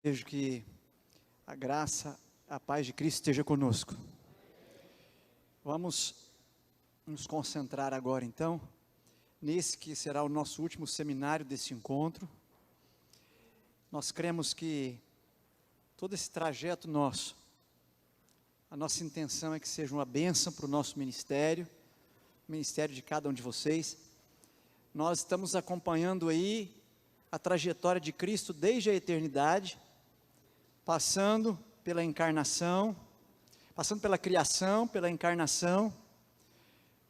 Desejo que a graça, a paz de Cristo esteja conosco. Vamos nos concentrar agora então, nesse que será o nosso último seminário desse encontro. Nós cremos que todo esse trajeto nosso, a nossa intenção é que seja uma bênção para o nosso ministério, o ministério de cada um de vocês. Nós estamos acompanhando aí a trajetória de Cristo desde a eternidade, passando pela encarnação, passando pela criação, pela encarnação,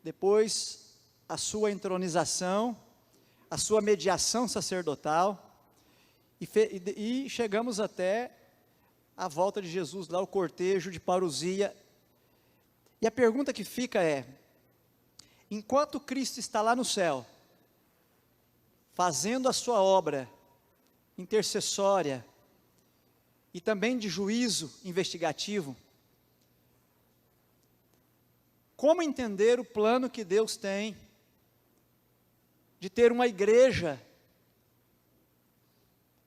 depois a sua entronização, a sua mediação sacerdotal, e chegamos até a volta de Jesus lá, o cortejo de parousia. E a pergunta que fica é: enquanto Cristo está lá no céu, fazendo a sua obra intercessória e também de juízo investigativo, como entender o plano que Deus tem de ter uma igreja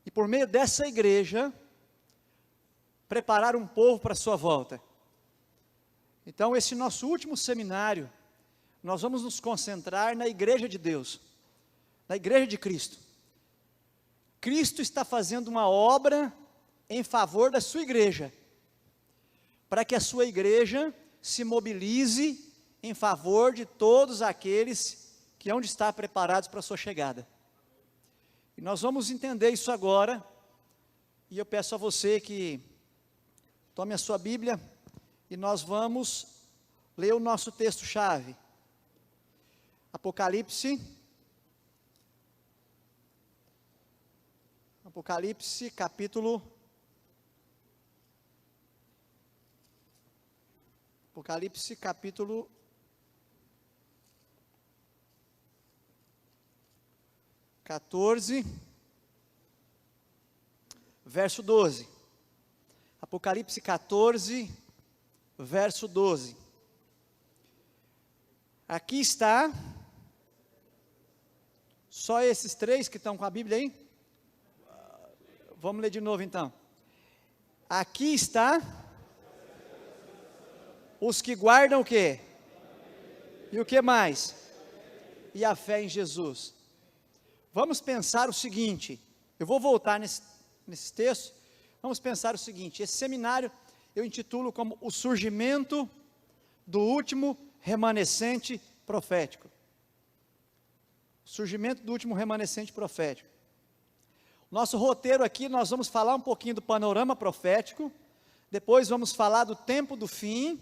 e por meio dessa igreja preparar um povo para a sua volta? Então, esse nosso último seminário, nós vamos nos concentrar na igreja de Deus, na igreja de Cristo. Cristo está fazendo uma obra em favor da sua igreja, para que a sua igreja se mobilize em favor de todos aqueles que hão de estar preparados para a sua chegada. E nós vamos entender isso agora, e eu peço a você que tome a sua Bíblia, e nós vamos ler o nosso texto-chave. Apocalipse capítulo 14, verso 12. Apocalipse 14, verso 12. Aqui está, só esses três que estão com a Bíblia aí? Vamos ler de novo então. Aqui está os que guardam o quê? E o que mais? E a fé em Jesus. Vamos pensar o seguinte, eu vou voltar nesse texto, vamos pensar o seguinte: esse seminário eu intitulo como o surgimento do último remanescente profético. Surgimento do último remanescente profético. Nosso roteiro aqui, nós vamos falar um pouquinho do panorama profético, depois vamos falar do tempo do fim,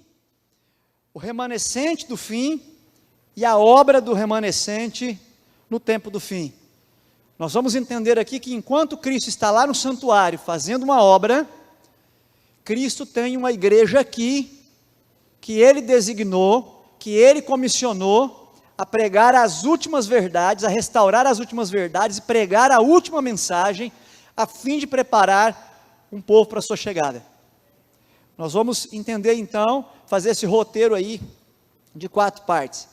o remanescente do fim e a obra do remanescente no tempo do fim. Nós vamos entender aqui que enquanto Cristo está lá no santuário fazendo uma obra, Cristo tem uma igreja aqui, que Ele designou, que Ele comissionou a pregar as últimas verdades, a restaurar as últimas verdades e pregar a última mensagem, a fim de preparar um povo para a sua chegada. Nós vamos entender então, fazer esse roteiro aí de 4 partes.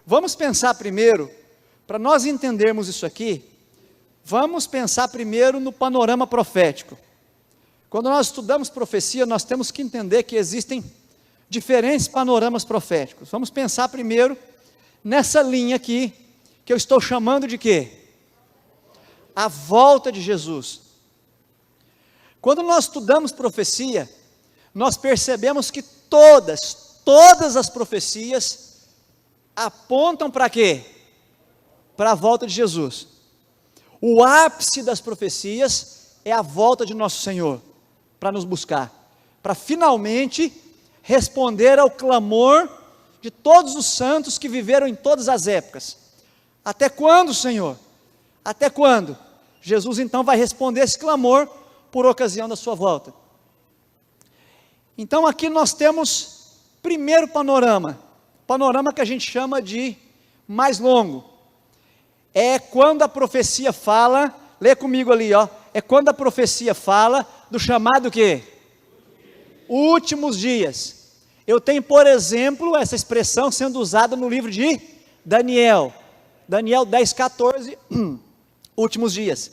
Vamos pensar primeiro, para nós entendermos isso aqui, vamos pensar primeiro no panorama profético. Quando nós estudamos profecia, nós temos que entender que existem diferentes panoramas proféticos. Vamos pensar primeiro nessa linha aqui, que eu estou chamando de quê? A volta de Jesus. Quando nós estudamos profecia, nós percebemos que todas as profecias apontam para quê? Para a volta de Jesus. O ápice das profecias é a volta de nosso Senhor, para nos buscar, para finalmente responder ao clamor de todos os santos que viveram em todas as épocas. Até quando, Senhor? Até quando? Jesus então vai responder esse clamor por ocasião da sua volta. Então aqui nós temos primeiro panorama que a gente chama de mais longo. É quando a profecia fala, lê comigo ali, ó, é quando a profecia fala do chamado quê? Últimos dias. Eu tenho, por exemplo, essa expressão sendo usada no livro de Daniel 10, 14, últimos dias.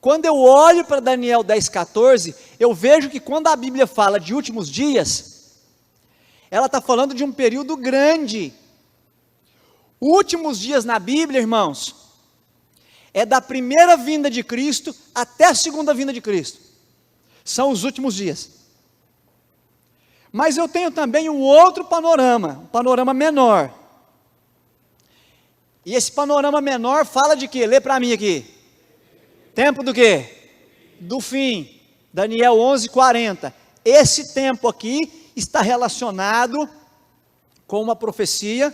Quando eu olho para Daniel 10,14, eu vejo que quando a Bíblia fala de últimos dias, ela está falando de um período grande. Últimos dias na Bíblia, irmãos, é da primeira vinda de Cristo até a segunda vinda de Cristo. São os últimos dias. Mas eu tenho também um outro panorama, um panorama menor. E esse panorama menor fala de quê? Lê para mim aqui. Tempo do quê? Do fim. Daniel 11:40. Esse tempo aqui está relacionado com uma profecia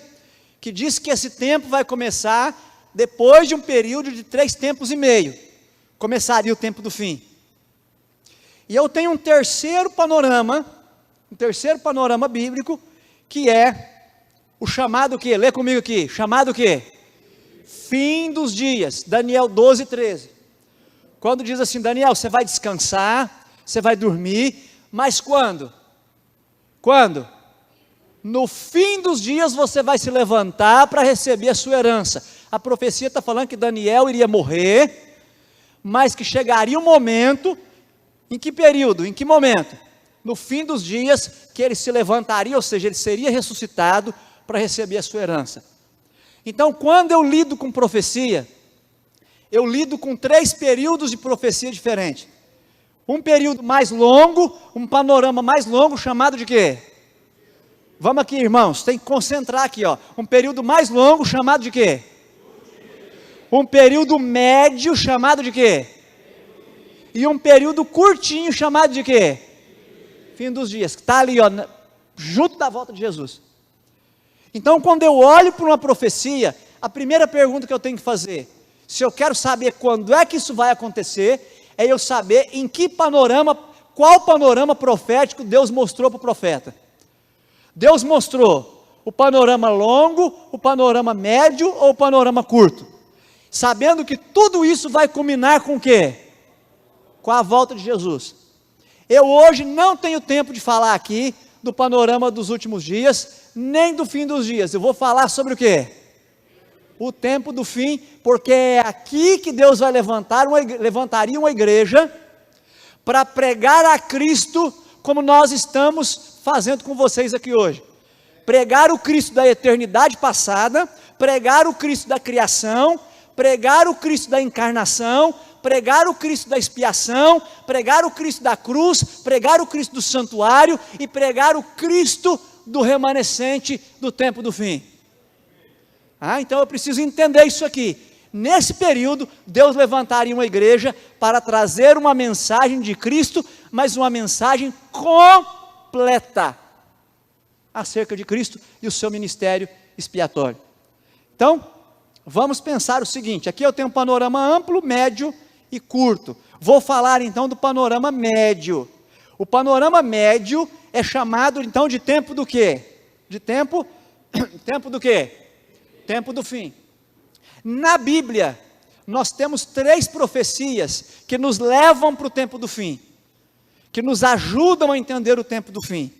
que diz que esse tempo vai começar depois de um período de 3 tempos e meio. Começaria o tempo do fim. E eu tenho um terceiro panorama bíblico, que é o chamado quê? Lê comigo aqui. Chamado quê? Fim dos dias. Daniel 12:13. Quando diz assim: Daniel, você vai descansar, você vai dormir, mas quando? Quando? No fim dos dias você vai se levantar para receber a sua herança. A profecia está falando que Daniel iria morrer, mas que chegaria um momento, em que período? Em que momento? No fim dos dias, que ele se levantaria, ou seja, ele seria ressuscitado para receber a sua herança. Então, quando eu lido com profecia, eu lido com 3 períodos de profecia diferentes. Um período mais longo, um panorama mais longo, chamado de quê? Vamos aqui, irmãos, tem que concentrar aqui, ó. Um período mais longo, chamado de quê? Um período médio, chamado de quê? E um período curtinho, chamado de quê? Fim dos dias, que está ali, ó, junto da volta de Jesus. Então, quando eu olho para uma profecia, a primeira pergunta que eu tenho que fazer, se eu quero saber quando é que isso vai acontecer, é eu saber em que panorama, qual panorama profético Deus mostrou para o profeta. Deus mostrou o panorama longo, o panorama médio ou o panorama curto, sabendo que tudo isso vai culminar com o quê? Com a volta de Jesus. Eu hoje não tenho tempo de falar aqui do panorama dos últimos dias, nem do fim dos dias. Eu vou falar sobre o quê? O tempo do fim, porque é aqui que Deus vai levantaria uma igreja para pregar a Cristo, como nós estamos fazendo com vocês aqui hoje. Pregar o Cristo da eternidade passada, pregar o Cristo da criação, pregar o Cristo da encarnação, pregar o Cristo da expiação, pregar o Cristo da cruz, pregar o Cristo do santuário e pregar o Cristo do remanescente do tempo do fim. Então eu preciso entender isso aqui. Nesse período, Deus levantaria uma igreja para trazer uma mensagem de Cristo, mas uma mensagem completa acerca de Cristo e o seu ministério expiatório. Então, vamos pensar o seguinte: aqui eu tenho um panorama amplo, médio e curto. Vou falar então do panorama médio. O panorama médio é chamado então de tempo do quê? De tempo do quê? Tempo do fim. Na Bíblia, nós temos 3 profecias que nos levam para o tempo do fim, que nos ajudam a entender o tempo do fim.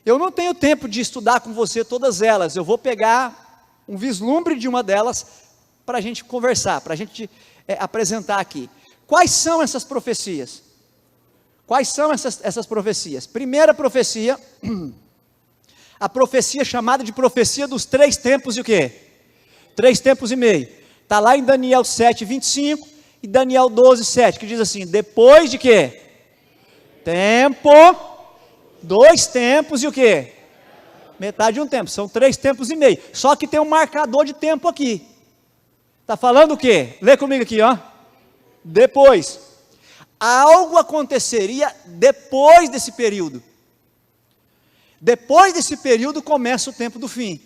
Eu não tenho tempo de estudar com você todas elas, eu vou pegar um vislumbre de uma delas para a gente conversar, para a gente apresentar aqui. Quais são essas profecias? Quais são essas profecias? Primeira profecia, a profecia chamada de profecia dos 3 tempos e o quê? 3 tempos e meio. Está lá em Daniel 7:25 e Daniel 12:7, que diz assim: depois de quê? Tempo, 2 tempos e o quê? Metade de um tempo, são 3 tempos e meio. Só que tem um marcador de tempo aqui. Está falando o quê? Lê comigo aqui, ó. Depois. Algo aconteceria depois desse período. Depois desse período começa o tempo do fim.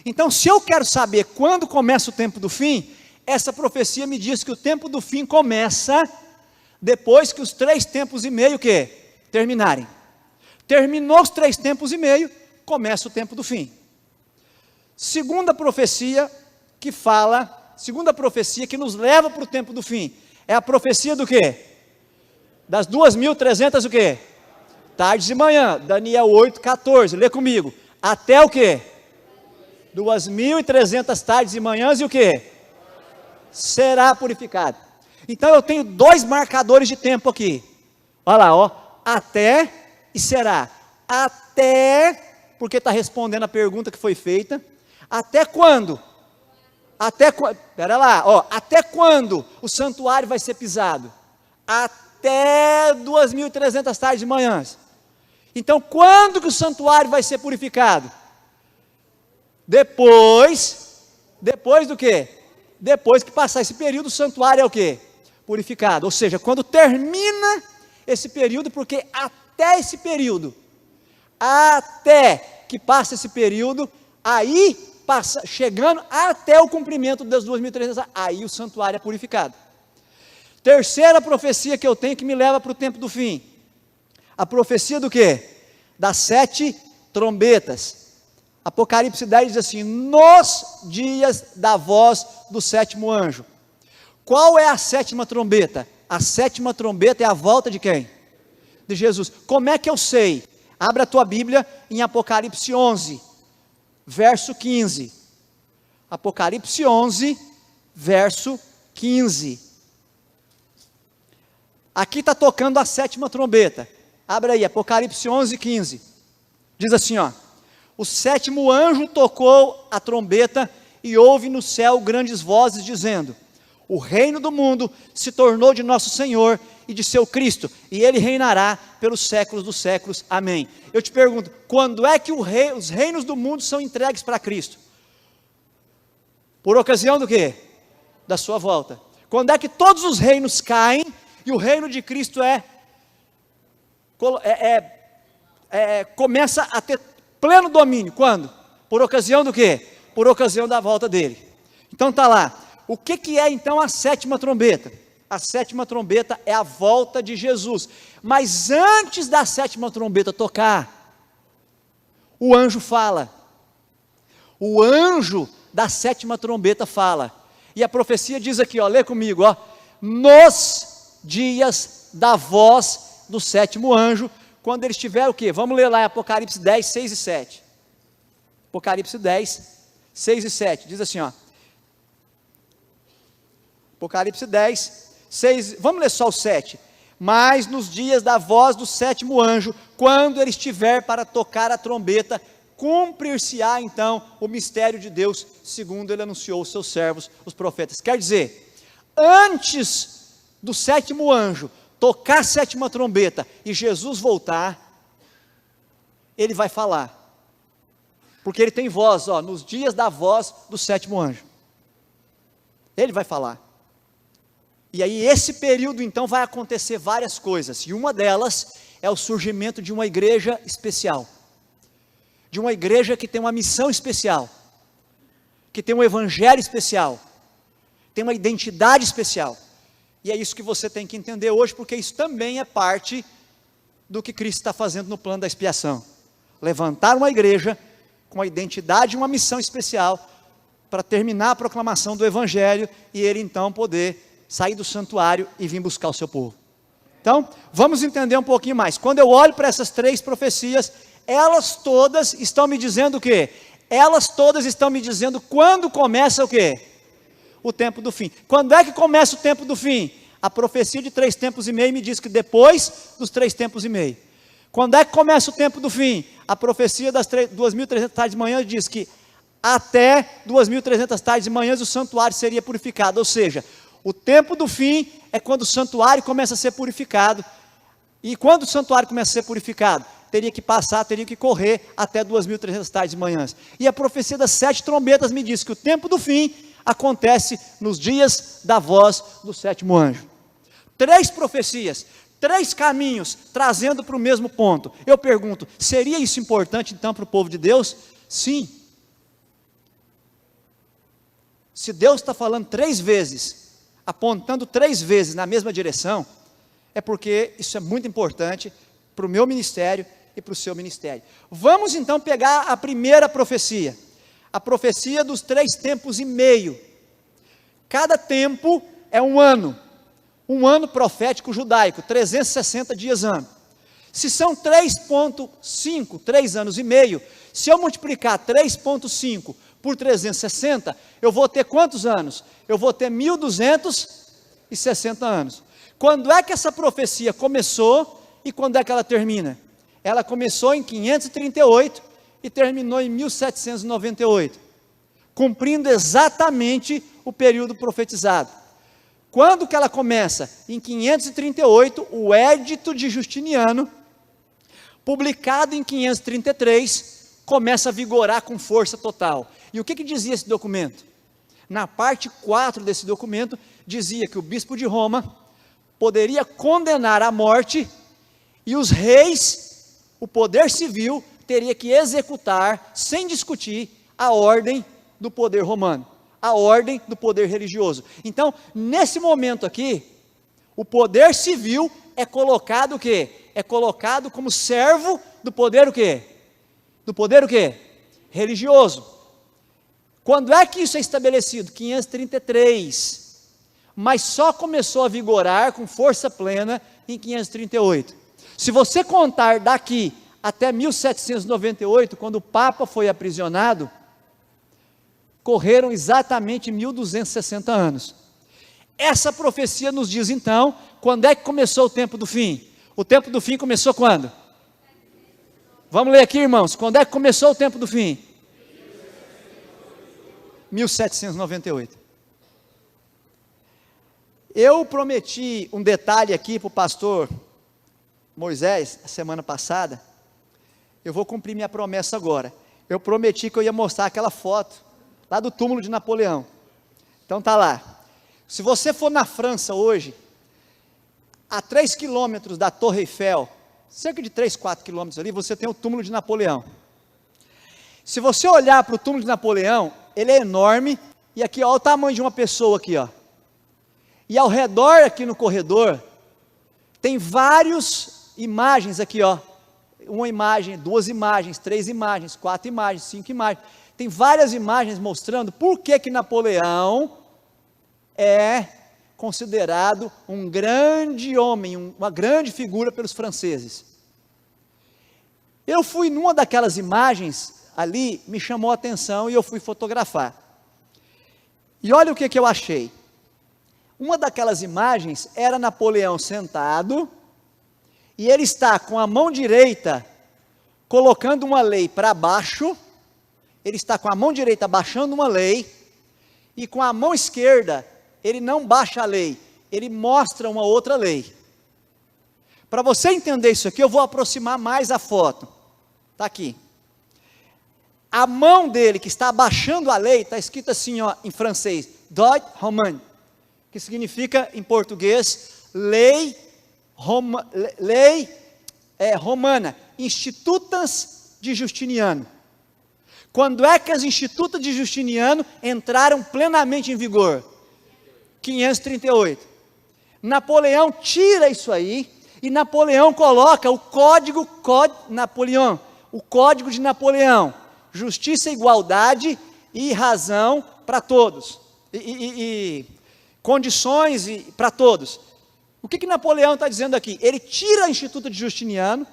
Então, se eu quero saber quando começa o tempo do fim, essa profecia me diz que o tempo do fim começa depois que os 3 tempos e meio que terminarem. Terminou os 3 tempos e meio, começa o tempo do fim. Segunda profecia que nos leva para o tempo do fim, é a profecia do quê? Das 2.300 o quê? Tardes e manhã, Daniel 8:14, lê comigo. Até o quê? 2.300 tardes e manhãs e o quê? Será purificado. Então eu tenho dois marcadores de tempo aqui. Olha lá, ó, até e será. Até, porque está respondendo a pergunta que foi feita. Até quando? Pera lá, ó, até quando o santuário vai ser pisado? Até 2.300 tardes e manhãs. Então, quando que o santuário vai ser purificado? Depois do quê? Depois que passar esse período, o santuário é o quê? Purificado. Ou seja, quando termina esse período, porque até esse período, até que passa esse período, aí passa, chegando até o cumprimento das 2.300, aí o santuário é purificado. Terceira profecia que eu tenho que me leva para o tempo do fim. A profecia do quê? Das 7 trombetas. Apocalipse 10 diz assim: nos dias da voz do 7º anjo. Qual é a 7ª trombeta? A 7ª trombeta é a volta de quem? De Jesus. Como é que eu sei? Abra a tua Bíblia em Apocalipse 11, verso 15. Apocalipse 11, verso 15. Aqui está tocando a 7ª trombeta. Abra aí, Apocalipse 11, 15. Diz assim, ó: o 7º anjo tocou a trombeta e houve no céu grandes vozes dizendo: o reino do mundo se tornou de nosso Senhor e de seu Cristo, e ele reinará pelos séculos dos séculos. Amém. Eu te pergunto, quando é que os reinos do mundo são entregues para Cristo? Por ocasião do quê? Da sua volta. Quando é que todos os reinos caem e o reino de Cristo começa a ter pleno domínio? Quando? Por ocasião do quê? Por ocasião da volta dele. Então está lá. O que é então a 7ª trombeta? A 7ª trombeta é a volta de Jesus. Mas antes da 7ª trombeta tocar, o anjo fala. O anjo da 7ª trombeta fala. E a profecia diz aqui, ó, lê comigo, ó: nos dias da voz do 7º anjo, quando ele estiver o quê? Vamos ler lá em Apocalipse 10, 6 e 7. Apocalipse 10, 6 e 7, diz assim, ó. Apocalipse 10, 6, vamos ler só o 7. Mas nos dias da voz do 7º anjo, quando ele estiver para tocar a trombeta, cumprir-se-á então o mistério de Deus, segundo ele anunciou aos seus servos, os profetas. Quer dizer, antes do 7º anjo tocar a 7ª trombeta e Jesus voltar, ele vai falar, porque ele tem voz, ó, nos dias da voz do 7º anjo, ele vai falar. E aí esse período então vai acontecer várias coisas, e uma delas é o surgimento de uma igreja especial, de uma igreja que tem uma missão especial, que tem um evangelho especial, tem uma identidade especial. E é isso que você tem que entender hoje, porque isso também é parte do que Cristo está fazendo no plano da expiação. Levantar uma igreja com uma identidade e uma missão especial, para terminar a proclamação do evangelho, e ele então poder sair do santuário e vir buscar o seu povo. Então, vamos entender um pouquinho mais. Quando eu olho para essas 3 profecias, elas todas estão me dizendo o quê? Elas todas estão me dizendo quando começa o quê? O tempo do fim. Quando é que começa o tempo do fim? A profecia de 3 tempos e meio me diz que depois dos 3 tempos e meio. Quando é que começa o tempo do fim? A profecia das 2.300 tardes de manhã diz que até 2.300 tardes de manhã o santuário seria purificado. Ou seja, o tempo do fim é quando o santuário começa a ser purificado. E quando o santuário começa a ser purificado? Teria que correr até 2.300 tardes de manhãs. E a profecia das 7 trombetas me diz que o tempo do fim acontece nos dias da voz do 7º anjo. 3 profecias, 3 caminhos, trazendo para o mesmo ponto. Eu pergunto, seria isso importante então para o povo de Deus? Sim. Se Deus está falando 3 vezes, apontando 3 vezes na mesma direção, é porque isso é muito importante para o meu ministério e para o seu ministério. Vamos então pegar a primeira profecia, a profecia dos 3 tempos e meio. Cada tempo é um ano profético judaico, 360 dias ano. Se são 3,5, 3 anos e meio, se eu multiplicar 3,5 por 360, eu vou ter quantos anos? Eu vou ter 1.200 360 anos. Quando é que essa profecia começou e quando é que ela termina? Ela começou em 538 e terminou em 1798, cumprindo exatamente o período profetizado. Quando que ela começa? Em 538, o Édito de Justiniano, publicado em 533, começa a vigorar com força total. E o que dizia esse documento? Na parte 4 desse documento, dizia que o bispo de Roma poderia condenar à morte e os reis, o poder civil, teria que executar, sem discutir, a ordem do poder romano, a ordem do poder religioso. Então, nesse momento aqui, o poder civil é colocado o quê? É colocado como servo do poder o quê? Do poder o quê? Religioso. Quando é que isso é estabelecido? 533. Mas só começou a vigorar com força plena em 538. Se você contar daqui até 1798, quando o Papa foi aprisionado, correram exatamente 1260 anos. Essa profecia nos diz então, quando é que começou o tempo do fim? O tempo do fim começou quando? Vamos ler aqui, irmãos, quando é que começou o tempo do fim? 1798. Eu prometi um detalhe aqui para o pastor Moisés, a semana passada. Eu vou cumprir minha promessa agora. Eu prometi que eu ia mostrar aquela foto lá do túmulo de Napoleão. Então tá lá. Se você for na França hoje, a 3 quilômetros da Torre Eiffel, cerca de 3, 4 quilômetros ali, você tem o túmulo de Napoleão. Se você olhar para o túmulo de Napoleão, ele é enorme, e aqui, ó, o tamanho de uma pessoa aqui, ó. E ao redor aqui no corredor, tem várias imagens aqui, ó. Uma imagem, 2 imagens, 3 imagens, 4 imagens, 5 imagens. Tem várias imagens mostrando por que Napoleão é considerado um grande homem, uma grande figura pelos franceses. Eu fui numa daquelas imagens ali, me chamou a atenção e eu fui fotografar. E olha o que eu achei. Uma daquelas imagens era Napoleão sentado, e ele está com a mão direita colocando uma lei para baixo, ele está com a mão direita baixando uma lei, e com a mão esquerda, ele não baixa a lei, ele mostra uma outra lei. Para você entender isso aqui, eu vou aproximar mais a foto. Está aqui. A mão dele, que está abaixando a lei, está escrito assim, ó, em francês, droit romain, que significa, em português, lei romana, Institutas de Justiniano. Quando é que as Institutas de Justiniano entraram plenamente em vigor? 538. Napoleão tira isso aí, e Napoleão coloca o Código Napoleão, o Código de Napoleão, justiça, igualdade e razão para todos, e condições para todos. O que Napoleão está dizendo aqui? Ele tira o Instituto de Justiniano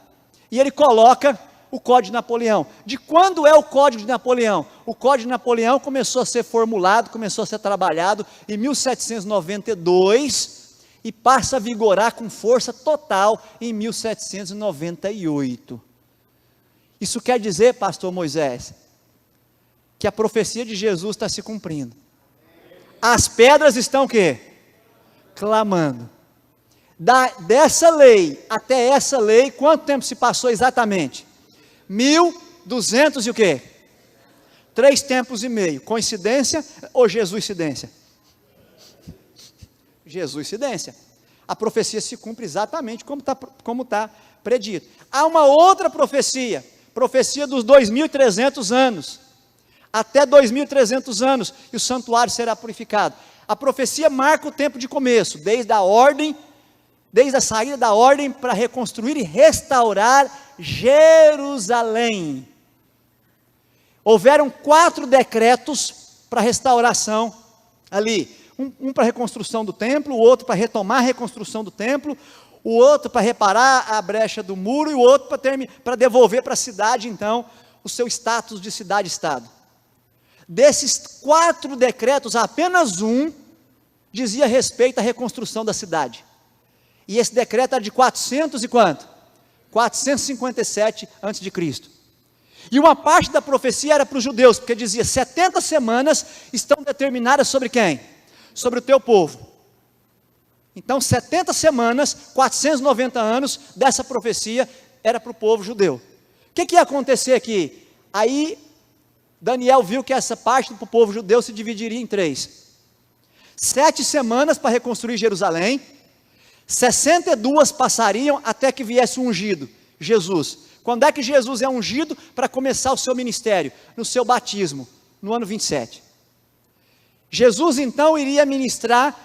e ele coloca o Código de Napoleão. De quando é o Código de Napoleão? O Código de Napoleão começou a ser formulado, começou a ser trabalhado em 1792 e passa a vigorar com força total em 1798. Isso quer dizer, pastor Moisés, que a profecia de Jesus está se cumprindo. As pedras estão o quê? Clamando. Dessa lei até essa lei, quanto tempo se passou exatamente? 1200 e o quê? 3 tempos e meio. Coincidência ou Jesuscidência? Jesuscidência. A profecia se cumpre exatamente como tá predito. Há uma outra profecia dos 2300 anos. Até 2300 anos, e o santuário será purificado. A profecia marca o tempo de começo, desde a saída da ordem para reconstruir e restaurar Jerusalém. Houveram 4 decretos para restauração ali, um para a reconstrução do templo, o outro para retomar a reconstrução do templo, o outro para reparar a brecha do muro, e o outro para devolver para a cidade, então, o seu status de cidade-estado. Desses 4 decretos, apenas um dizia respeito à reconstrução da cidade. E esse decreto era de 400 e quanto? 457 a.C. E uma parte da profecia era para os judeus, porque dizia, 70 semanas estão determinadas sobre quem? Sobre o teu povo. Então 70 semanas, 490 anos dessa profecia era para o povo judeu. O que ia acontecer aqui? Aí Daniel viu que essa parte do povo judeu se dividiria em 3. 7 semanas para reconstruir Jerusalém, 62 passariam até que viesse o ungido, Jesus. Quando é que Jesus é ungido para começar o seu ministério? No seu batismo, no ano 27. Jesus então iria ministrar,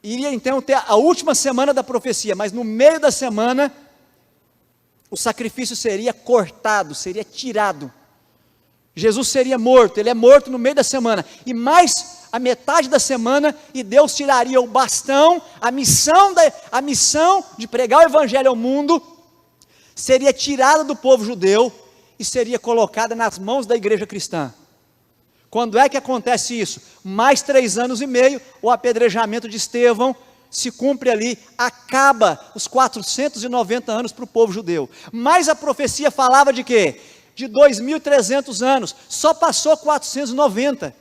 iria então ter a última semana da profecia, mas no meio da semana, o sacrifício seria cortado, seria tirado. Jesus seria morto, ele é morto no meio da semana, e mais a metade da semana, e Deus tiraria o bastão, a missão de pregar o evangelho ao mundo, seria tirada do povo judeu, e seria colocada nas mãos da igreja cristã. Quando é que acontece isso? Mais 3 anos e meio, o apedrejamento de Estevão se cumpre ali, acaba os 490 anos para o povo judeu. Mas a profecia falava de quê? De 2.300 anos, só passou 490.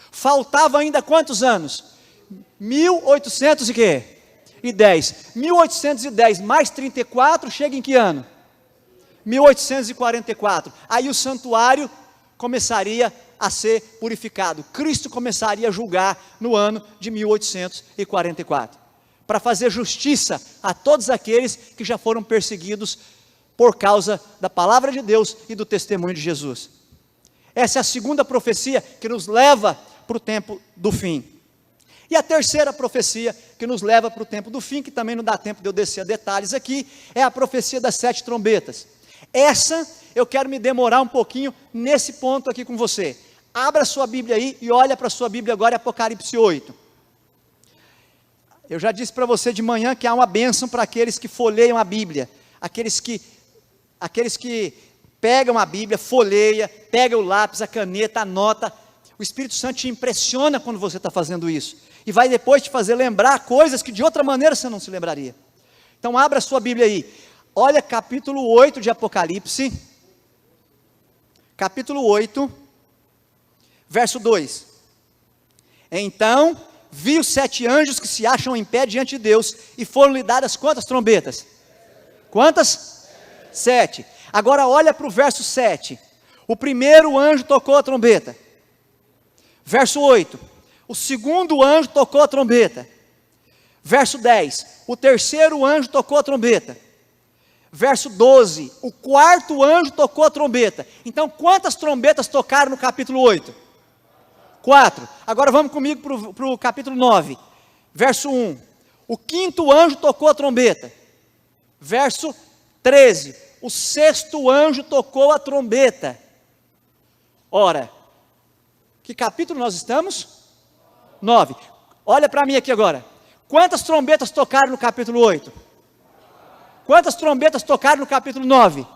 Faltava ainda quantos anos? 1800 e quê? E 10. 1810 mais 34 chega em que ano? 1844. Aí o santuário começaria a ser purificado. Cristo começaria a julgar no ano de 1844. Para fazer justiça a todos aqueles que já foram perseguidos por causa da palavra de Deus e do testemunho de Jesus. Essa é a segunda profecia que nos leva para o tempo do fim. E a terceira profecia que nos leva para o tempo do fim, que também não dá tempo de eu descer a detalhes aqui, é a profecia das 7 trombetas. Essa, eu quero me demorar um pouquinho nesse ponto aqui com você. Abra sua Bíblia aí e olha para a sua Bíblia agora, Apocalipse 8. Eu já disse para você de manhã que há uma bênção para aqueles que folheiam a Bíblia, aqueles que pegam a Bíblia, folheia, pega o lápis, a caneta, anota. O Espírito Santo te impressiona quando você está fazendo isso, e vai depois te fazer lembrar coisas que de outra maneira você não se lembraria. Então abra a sua Bíblia aí, olha capítulo 8 de Apocalipse, capítulo 8, verso 2. Então vi os 7 anjos que se acham em pé diante de Deus, e foram-lhe dadas quantas trombetas? Quantas? 7. Agora olha para o verso 7. O primeiro anjo tocou a trombeta. Verso 8. O segundo anjo tocou a trombeta. Verso 10. O terceiro anjo tocou a trombeta. Verso 12. O quarto anjo tocou a trombeta. Então quantas trombetas tocaram no capítulo 8? 4. Agora vamos comigo para o capítulo 9. Verso 1. O quinto anjo tocou a trombeta. Verso 13. O sexto anjo tocou a trombeta. Ora, que capítulo nós estamos? 9. Olha para mim aqui agora. Quantas trombetas tocaram no capítulo 8? Quantas trombetas tocaram no capítulo 9?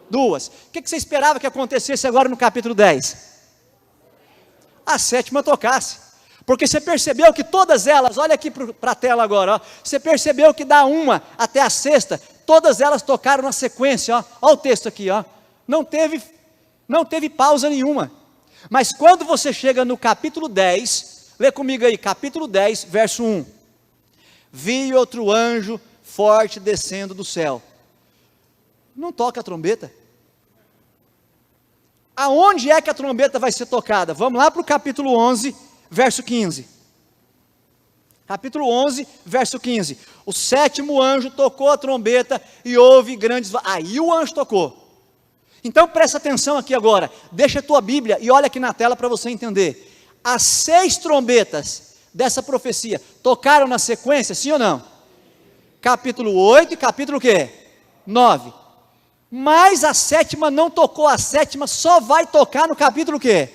2. O que você esperava que acontecesse agora no capítulo 10? A 7ª tocasse. Porque você percebeu que todas elas, olha aqui para a tela agora, ó, você percebeu que da 1 até a 6ª, todas elas tocaram na sequência, ó, ó o texto aqui, ó, não teve pausa nenhuma. Mas quando você chega no capítulo 10, lê comigo aí, capítulo 10, verso 1. Vi outro anjo forte descendo do céu. Não toca a trombeta. Aonde é que a trombeta vai ser tocada? Vamos lá para o capítulo 11, verso 15. Capítulo 11, verso 15. O 7º anjo tocou a trombeta e houve grandes... Aí o anjo tocou. Então presta atenção aqui agora. Deixa a tua Bíblia e olha aqui na tela para você entender. As 6 trombetas dessa profecia tocaram na sequência, sim ou não? Capítulo 8 e capítulo o quê? 9. Mas a 7ª não tocou. A 7ª só vai tocar no capítulo o quê?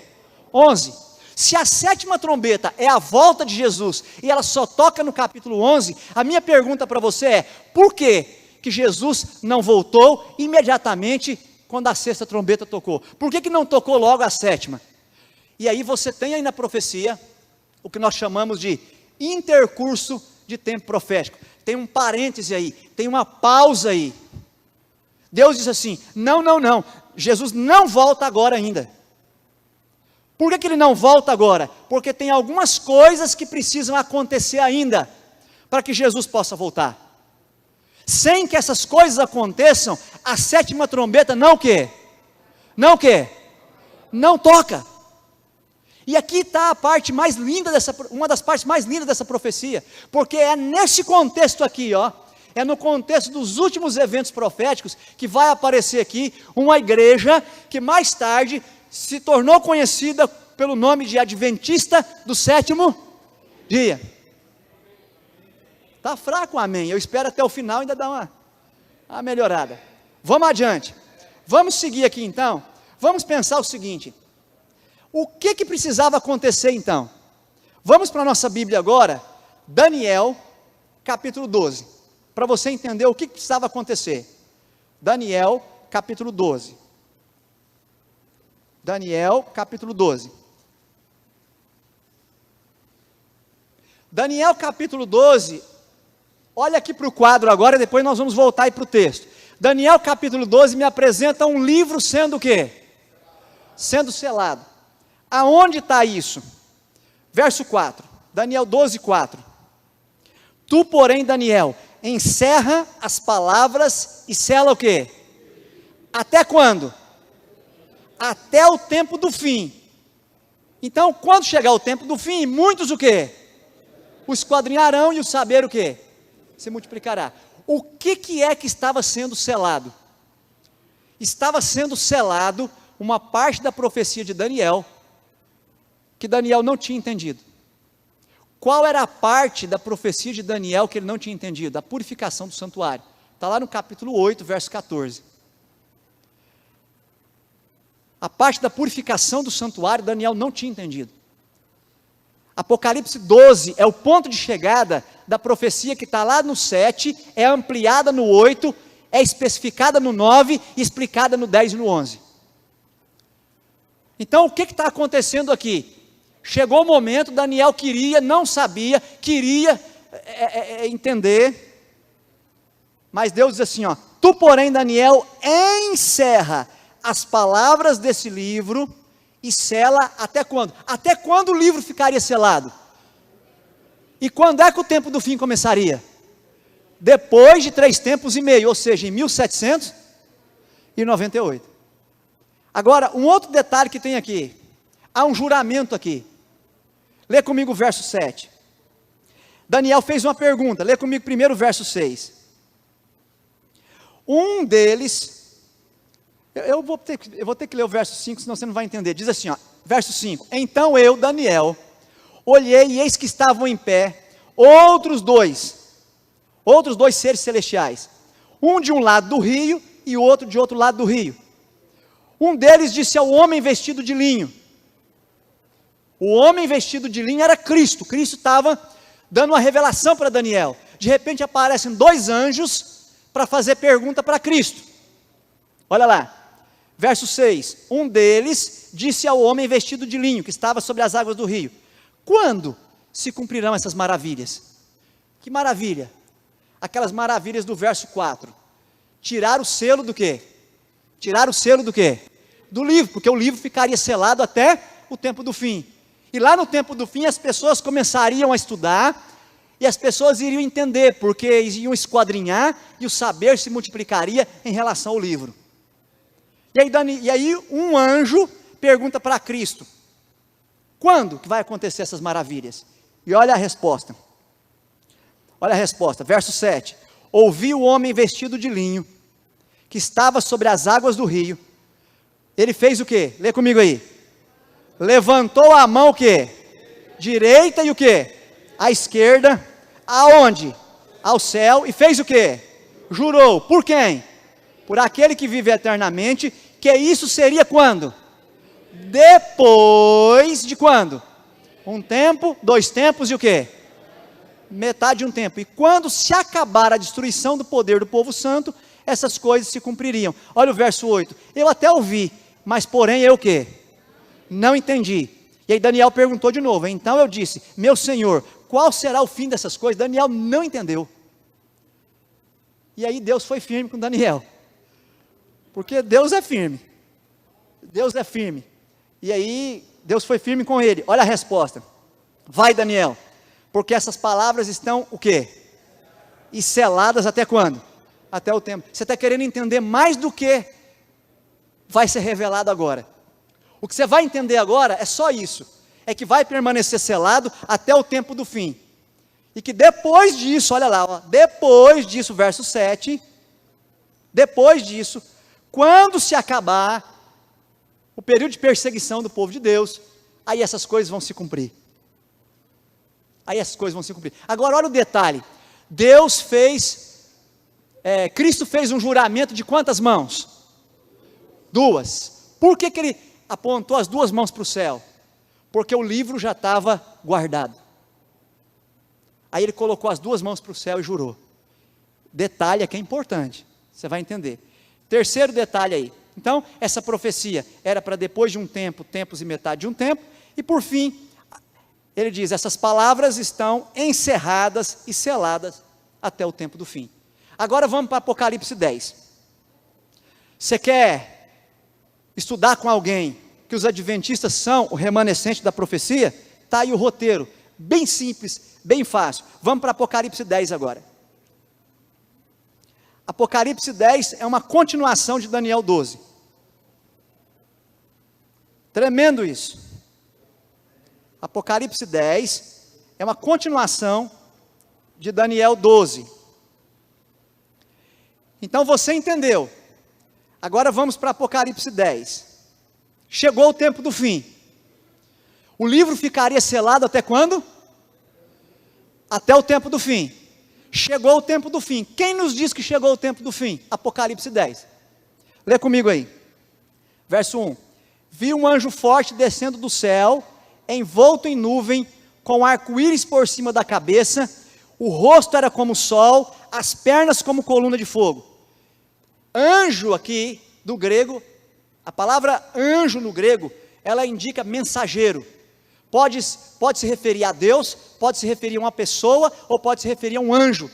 11. Se a 7ª trombeta é a volta de Jesus e ela só toca no capítulo 11, a minha pergunta para você é: por que Jesus não voltou imediatamente quando a 6ª trombeta tocou? Por que não tocou logo a 7ª? E aí você tem aí na profecia o que nós chamamos de intercurso de tempo profético. Tem um parêntese aí, tem uma pausa aí. Deus diz assim: não, Jesus não volta agora ainda. Por que ele não volta agora? Porque tem algumas coisas que precisam acontecer ainda, para que Jesus possa voltar. Sem que essas coisas aconteçam, a sétima trombeta não o quê? Não o quê? Não toca. E aqui está a parte mais linda uma das partes mais lindas dessa profecia, porque é nesse contexto aqui, é no contexto dos últimos eventos proféticos, que vai aparecer aqui uma igreja que mais tarde se tornou conhecida pelo nome de Adventista do sétimo dia. Está fraco, amém? Eu espero até o final ainda dar uma melhorada. Vamos adiante. Vamos seguir aqui então. Vamos pensar o seguinte: o que precisava acontecer então? Vamos para a nossa Bíblia agora, Daniel, capítulo 12, para você entender o que precisava acontecer. Daniel, capítulo 12. Daniel, capítulo 12. Daniel, capítulo 12, olha aqui para o quadro agora, depois nós vamos voltar aí para o texto. Daniel, capítulo 12, me apresenta um livro sendo o quê? Sendo selado. Aonde está isso? Verso 4, Daniel 12, 4. Tu, porém, Daniel, encerra as palavras e sela o quê? Até quando? Até o tempo do fim. Então, quando chegar o tempo do fim, muitos o quê? O esquadrinharão, e o saber o quê? Se multiplicará. O que é que estava sendo selado? Estava sendo selado uma parte da profecia de Daniel, que Daniel não tinha entendido. Qual era a parte da profecia de Daniel que ele não tinha entendido? A purificação do santuário. Está lá no capítulo 8, verso 14. A parte da purificação do santuário, Daniel não tinha entendido. Apocalipse 12 é o ponto de chegada da profecia que está lá no 7, é ampliada no 8, é especificada no 9 e explicada no 10 e no 11. Então o que está acontecendo aqui? Chegou o momento, Daniel queria, não sabia, queria entender, mas Deus diz assim, tu porém Daniel encerra as palavras desse livro e sela até quando? Até quando o livro ficaria selado? E quando é que o tempo do fim começaria? Depois de 3 tempos e meio, ou seja, em 1798. Agora, um outro detalhe que tem aqui, há um juramento aqui. Lê comigo o verso 7. Daniel fez uma pergunta, lê comigo primeiro o verso 6. Um deles, eu vou ter que ler o verso 5, senão você não vai entender. Diz assim, verso 5. Então eu, Daniel, olhei e eis que estavam em pé outros dois seres celestiais. Um de um lado do rio e o outro de outro lado do rio. Um deles disse ao homem vestido de linho. O homem vestido de linho era Cristo. Cristo estava dando uma revelação para Daniel. De repente aparecem 2 anjos para fazer pergunta para Cristo. Olha lá, verso 6. Um deles disse ao homem vestido de linho, que estava sobre as águas do rio: quando se cumprirão essas maravilhas? Que maravilha? Aquelas maravilhas do verso 4. Tirar o selo do quê? Tirar o selo do quê? Do livro, porque o livro ficaria selado até o tempo do fim. E lá no tempo do fim as pessoas começariam a estudar, e as pessoas iriam entender, porque iam esquadrinhar, e o saber se multiplicaria em relação ao livro. E aí um anjo pergunta para Cristo: quando que vai acontecer essas maravilhas? E olha a resposta. Olha a resposta, verso 7. Ouvi o homem vestido de linho, que estava sobre as águas do rio. Ele fez o quê? Lê comigo aí. Levantou a mão o quê? Direita e o quê? À esquerda. Aonde? Ao céu. E fez o quê? Jurou. Por quem? Por aquele que vive eternamente, que isso seria quando? Depois de quando? 1 tempo, 2 tempos e o quê? Metade de um tempo. E quando se acabar a destruição do poder do povo santo, essas coisas se cumpririam. Olha o verso 8. Eu até ouvi, mas porém eu o quê? Não entendi. E aí Daniel perguntou de novo. Então eu disse: meu senhor, qual será o fim dessas coisas? Daniel não entendeu. E aí Deus foi firme com Daniel. Porque Deus é firme. Deus é firme. E aí Deus foi firme com ele. Olha a resposta. Vai, Daniel. Porque essas palavras estão o quê? E seladas até quando? Até o tempo. Você está querendo entender mais do que vai ser revelado agora. O que você vai entender agora é só isso. É que vai permanecer selado até o tempo do fim. E que depois disso, olha lá, ó, depois disso, verso 7, depois disso, quando se acabar o período de perseguição do povo de Deus, aí essas coisas vão se cumprir. Aí essas coisas vão se cumprir. Agora olha o detalhe, Cristo fez um juramento de quantas mãos? 2. Por que ele apontou as 2 mãos para o céu? Porque o livro já estava guardado. Aí ele colocou as 2 mãos para o céu e jurou. Detalhe aqui é importante, você vai entender. Terceiro detalhe aí. Então, essa profecia era para depois de um tempo, tempos e metade de um tempo, e por fim, ele diz, essas palavras estão encerradas e seladas até o tempo do fim. Agora vamos para Apocalipse 10. Você quer estudar com alguém que os adventistas são o remanescente da profecia? Está aí o roteiro, bem simples, bem fácil. Vamos para Apocalipse 10 agora. Apocalipse 10 é uma continuação de Daniel 12. Tremendo isso. Apocalipse 10 é uma continuação de Daniel 12. Então você entendeu. Agora vamos para Apocalipse 10. Chegou o tempo do fim. O livro ficaria selado até quando? Até o tempo do fim. Chegou o tempo do fim. Quem nos diz que chegou o tempo do fim? Apocalipse 10. Lê comigo aí. Verso 1. Vi um anjo forte descendo do céu, envolto em nuvem, com arco-íris por cima da cabeça, o rosto era como o sol, as pernas como coluna de fogo. Anjo aqui, do grego, a palavra anjo no grego, ela indica mensageiro. Pode se referir a Deus, pode se referir a uma pessoa, ou pode se referir a um anjo,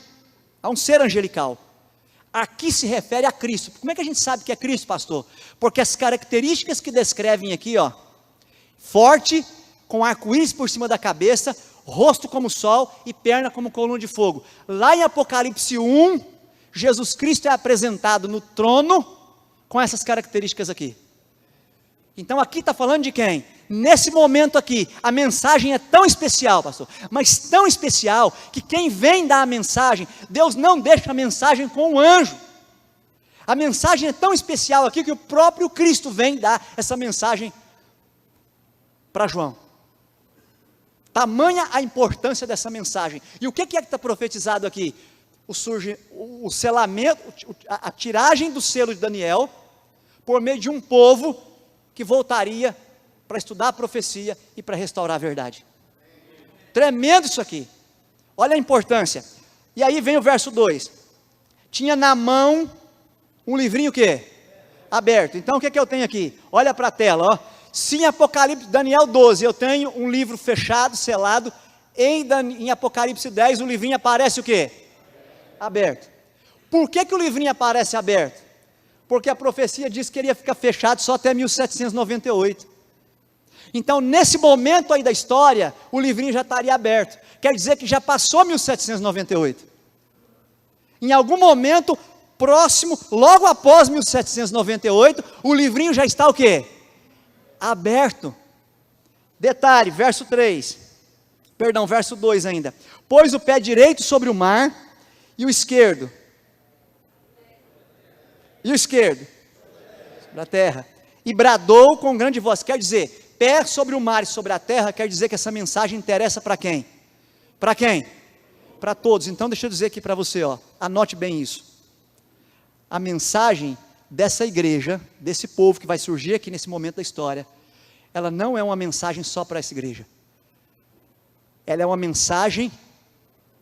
a um ser angelical. Aqui se refere a Cristo. Como é que a gente sabe que é Cristo, pastor? Porque as características que descrevem aqui, ó, forte, com arco-íris por cima da cabeça, rosto como sol e perna como coluna de fogo. Lá em Apocalipse 1, Jesus Cristo é apresentado no trono com essas características aqui. Então aqui está falando de quem? Nesse momento aqui, a mensagem é tão especial, pastor, mas tão especial, que quem vem dar a mensagem, Deus não deixa a mensagem com um anjo. A mensagem é tão especial aqui, que o próprio Cristo vem dar essa mensagem para João. Tamanha a importância dessa mensagem. E o que é que está profetizado aqui? O selamento, a tiragem do selo de Daniel, por meio de um povo que voltaria para estudar a profecia e para restaurar a verdade. Tremendo isso aqui. Olha a importância. E aí vem o verso 2. Tinha na mão um livrinho o quê? Aberto. Então o que é que eu tenho aqui? Olha para a tela, ó. Se em Apocalipse, Daniel 12, eu tenho um livro fechado, selado, em Apocalipse 10 o livrinho aparece o quê? Aberto. Por que o livrinho aparece aberto? Porque a profecia diz que ele ia ficar fechado só até 1798. Então, nesse momento aí da história, o livrinho já estaria aberto. Quer dizer que já passou 1798. Em algum momento próximo, logo após 1798, o livrinho já está o quê? Aberto. Detalhe, verso 2 ainda. Pôs o pé direito sobre o mar, e o esquerdo. Sobre a terra. E bradou com grande voz. Quer dizer, pé sobre o mar e sobre a terra, quer dizer que essa mensagem interessa para quem? Para quem? Para todos. Então deixa eu dizer aqui para você, ó, anote bem isso. A mensagem dessa igreja, desse povo que vai surgir aqui nesse momento da história, ela não é uma mensagem só para essa igreja. Ela é uma mensagem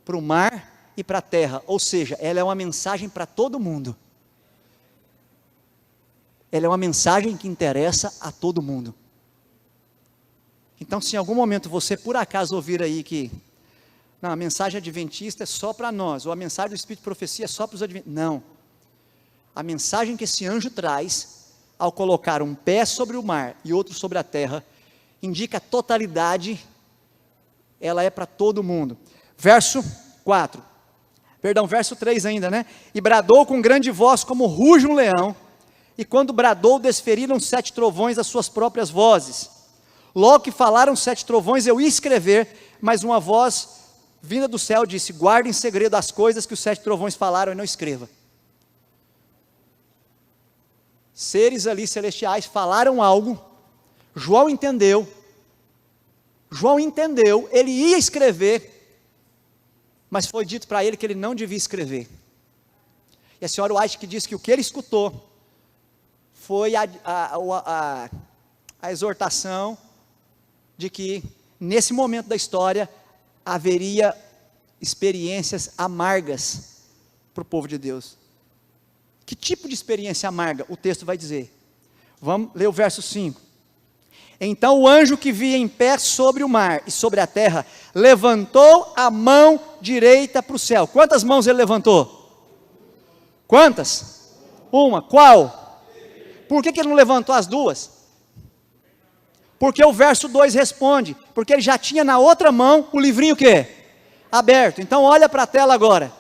para o mar e para a terra, ou seja, ela é uma mensagem para todo mundo. Ela é uma mensagem que interessa a todo mundo. Então, se em algum momento você por acaso ouvir aí que Não, a mensagem adventista é só para nós, ou a mensagem do Espírito de Profecia é só para os adventistas. Não. A mensagem que esse anjo traz, ao colocar um pé sobre o mar e outro sobre a terra, indica a totalidade, ela é para todo mundo. Verso 3 ainda, né? E bradou com grande voz como ruge um leão, e quando bradou, desferiram 7 trovões as suas próprias vozes. Logo que falaram 7 trovões, eu ia escrever, mas uma voz vinda do céu disse: guarde em segredo as coisas que os 7 trovões falaram e não escreva. Seres ali celestiais falaram algo, João entendeu, ele ia escrever, mas foi dito para ele que ele não devia escrever. E a senhora White que diz que o que ele escutou foi a exortação de que nesse momento da história haveria experiências amargas para o povo de Deus. Que tipo de experiência amarga? O texto vai dizer. Vamos ler o verso 5. Então o anjo que via em pé sobre o mar e sobre a terra, levantou a mão direita para o céu. Quantas mãos ele levantou? Quantas? Uma. Qual? Por que ele não levantou as duas? Porque o verso 2 responde, porque ele já tinha na outra mão o livrinho o quê? Aberto. Então olha para a tela agora.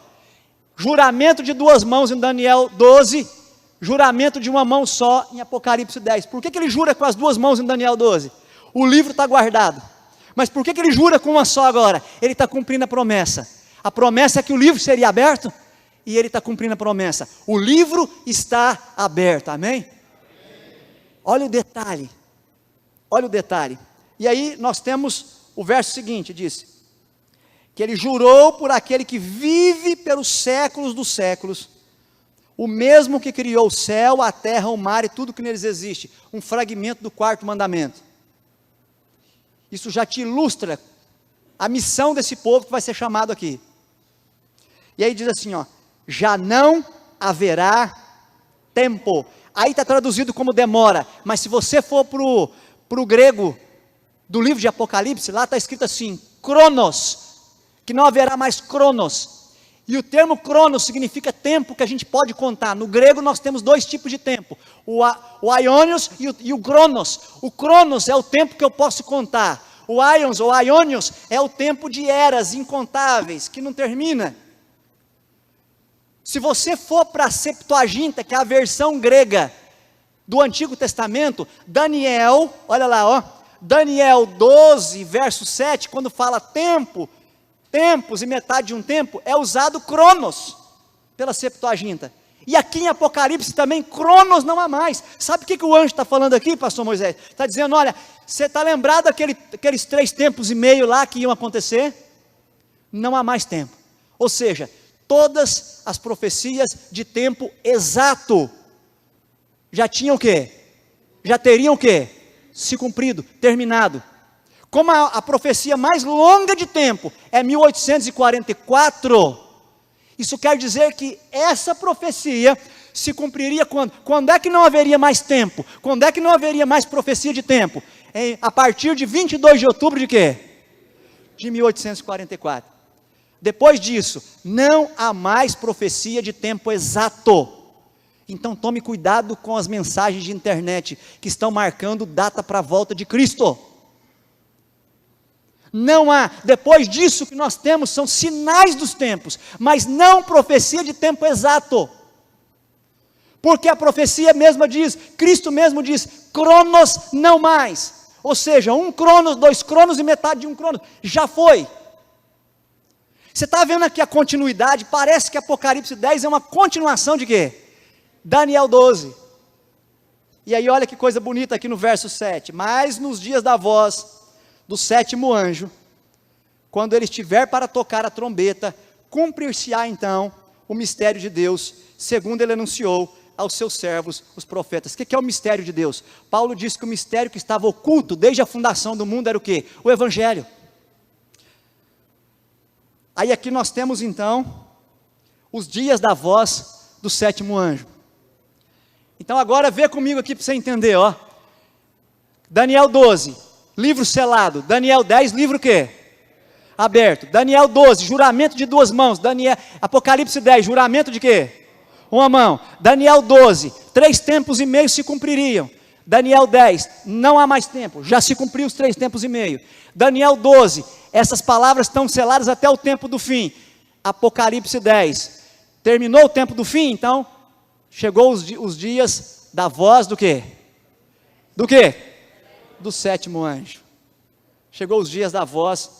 Juramento de 2 mãos em Daniel 12, juramento de uma mão só em Apocalipse 10. Por que ele jura com as 2 mãos em Daniel 12? O livro está guardado. Mas por que ele jura com uma só agora? Ele está cumprindo a promessa. A promessa é que o livro seria aberto, e ele está cumprindo a promessa. O livro está aberto, amém? Olha o detalhe. Olha o detalhe. E aí nós temos o verso seguinte, diz: que ele jurou por aquele que vive pelos séculos dos séculos, o mesmo que criou o céu, a terra, o mar e tudo que neles existe. Um fragmento do 4º mandamento. Isso já te ilustra a missão desse povo que vai ser chamado aqui. E aí diz assim, ó: já não haverá tempo. Aí está traduzido como demora, mas se você for para o grego do livro de Apocalipse, lá está escrito assim, cronos, que não haverá mais cronos. E o termo cronos significa tempo que a gente pode contar. No grego nós temos 2 tipos de tempo, o aionios e o cronos. O cronos é o tempo que eu posso contar. O aions ou aionios é o tempo de eras incontáveis, que não termina. Se você for para a Septuaginta, que é a versão grega do Antigo Testamento, Daniel, olha lá, ó, Daniel 12, verso 7, quando fala tempo, tempos e metade de um tempo, é usado cronos pela Septuaginta. E aqui em Apocalipse também, cronos não há mais. Sabe o que o anjo está falando aqui, pastor Moisés? Está dizendo, olha, você está lembrado daqueles 3 tempos e meio lá que iam acontecer? Não há mais tempo. Ou seja, todas as profecias de tempo exato já tinham o quê? Já teriam o quê? Se cumprido, terminado. Como a profecia mais longa de tempo é 1844, isso quer dizer que essa profecia se cumpriria quando? Quando é que não haveria mais tempo? Quando é que não haveria mais profecia de tempo? A partir de 22 de outubro de quê? De 1844. Depois disso, não há mais profecia de tempo exato. Então tome cuidado com as mensagens de internet que estão marcando data para a volta de Cristo. Não há, depois disso que nós temos são sinais dos tempos, mas não profecia de tempo exato. Porque a profecia mesma diz, Cristo mesmo diz, cronos não mais. Ou seja, 1 cronos, 2 cronos e metade de 1 cronos, já foi. Você está vendo aqui a continuidade, parece que Apocalipse 10 é uma continuação de quê? Daniel 12. E aí olha que coisa bonita aqui no verso 7, mas nos dias da voz do 7º anjo, quando ele estiver para tocar a trombeta, cumprir-se-á então o mistério de Deus, segundo ele anunciou aos seus servos, os profetas. O que é o mistério de Deus? Paulo disse que o mistério que estava oculto desde a fundação do mundo era o quê? O Evangelho. Aí aqui nós temos então, os dias da voz do 7º anjo. Então agora vê comigo aqui para você entender, ó. Daniel 12, livro selado. Daniel 10, livro o quê? Aberto. Daniel 12, juramento de 2 mãos. Apocalipse 10, juramento de quê? 1 mão. Daniel 12, 3 tempos e meio se cumpririam. Daniel 10, não há mais tempo, já se cumpriu os 3 tempos e meio. Daniel 12, essas palavras estão seladas até o tempo do fim. Apocalipse 10, terminou o tempo do fim, então chegou os dias da voz do quê? Do quê? Do 7º anjo. Chegou os dias da voz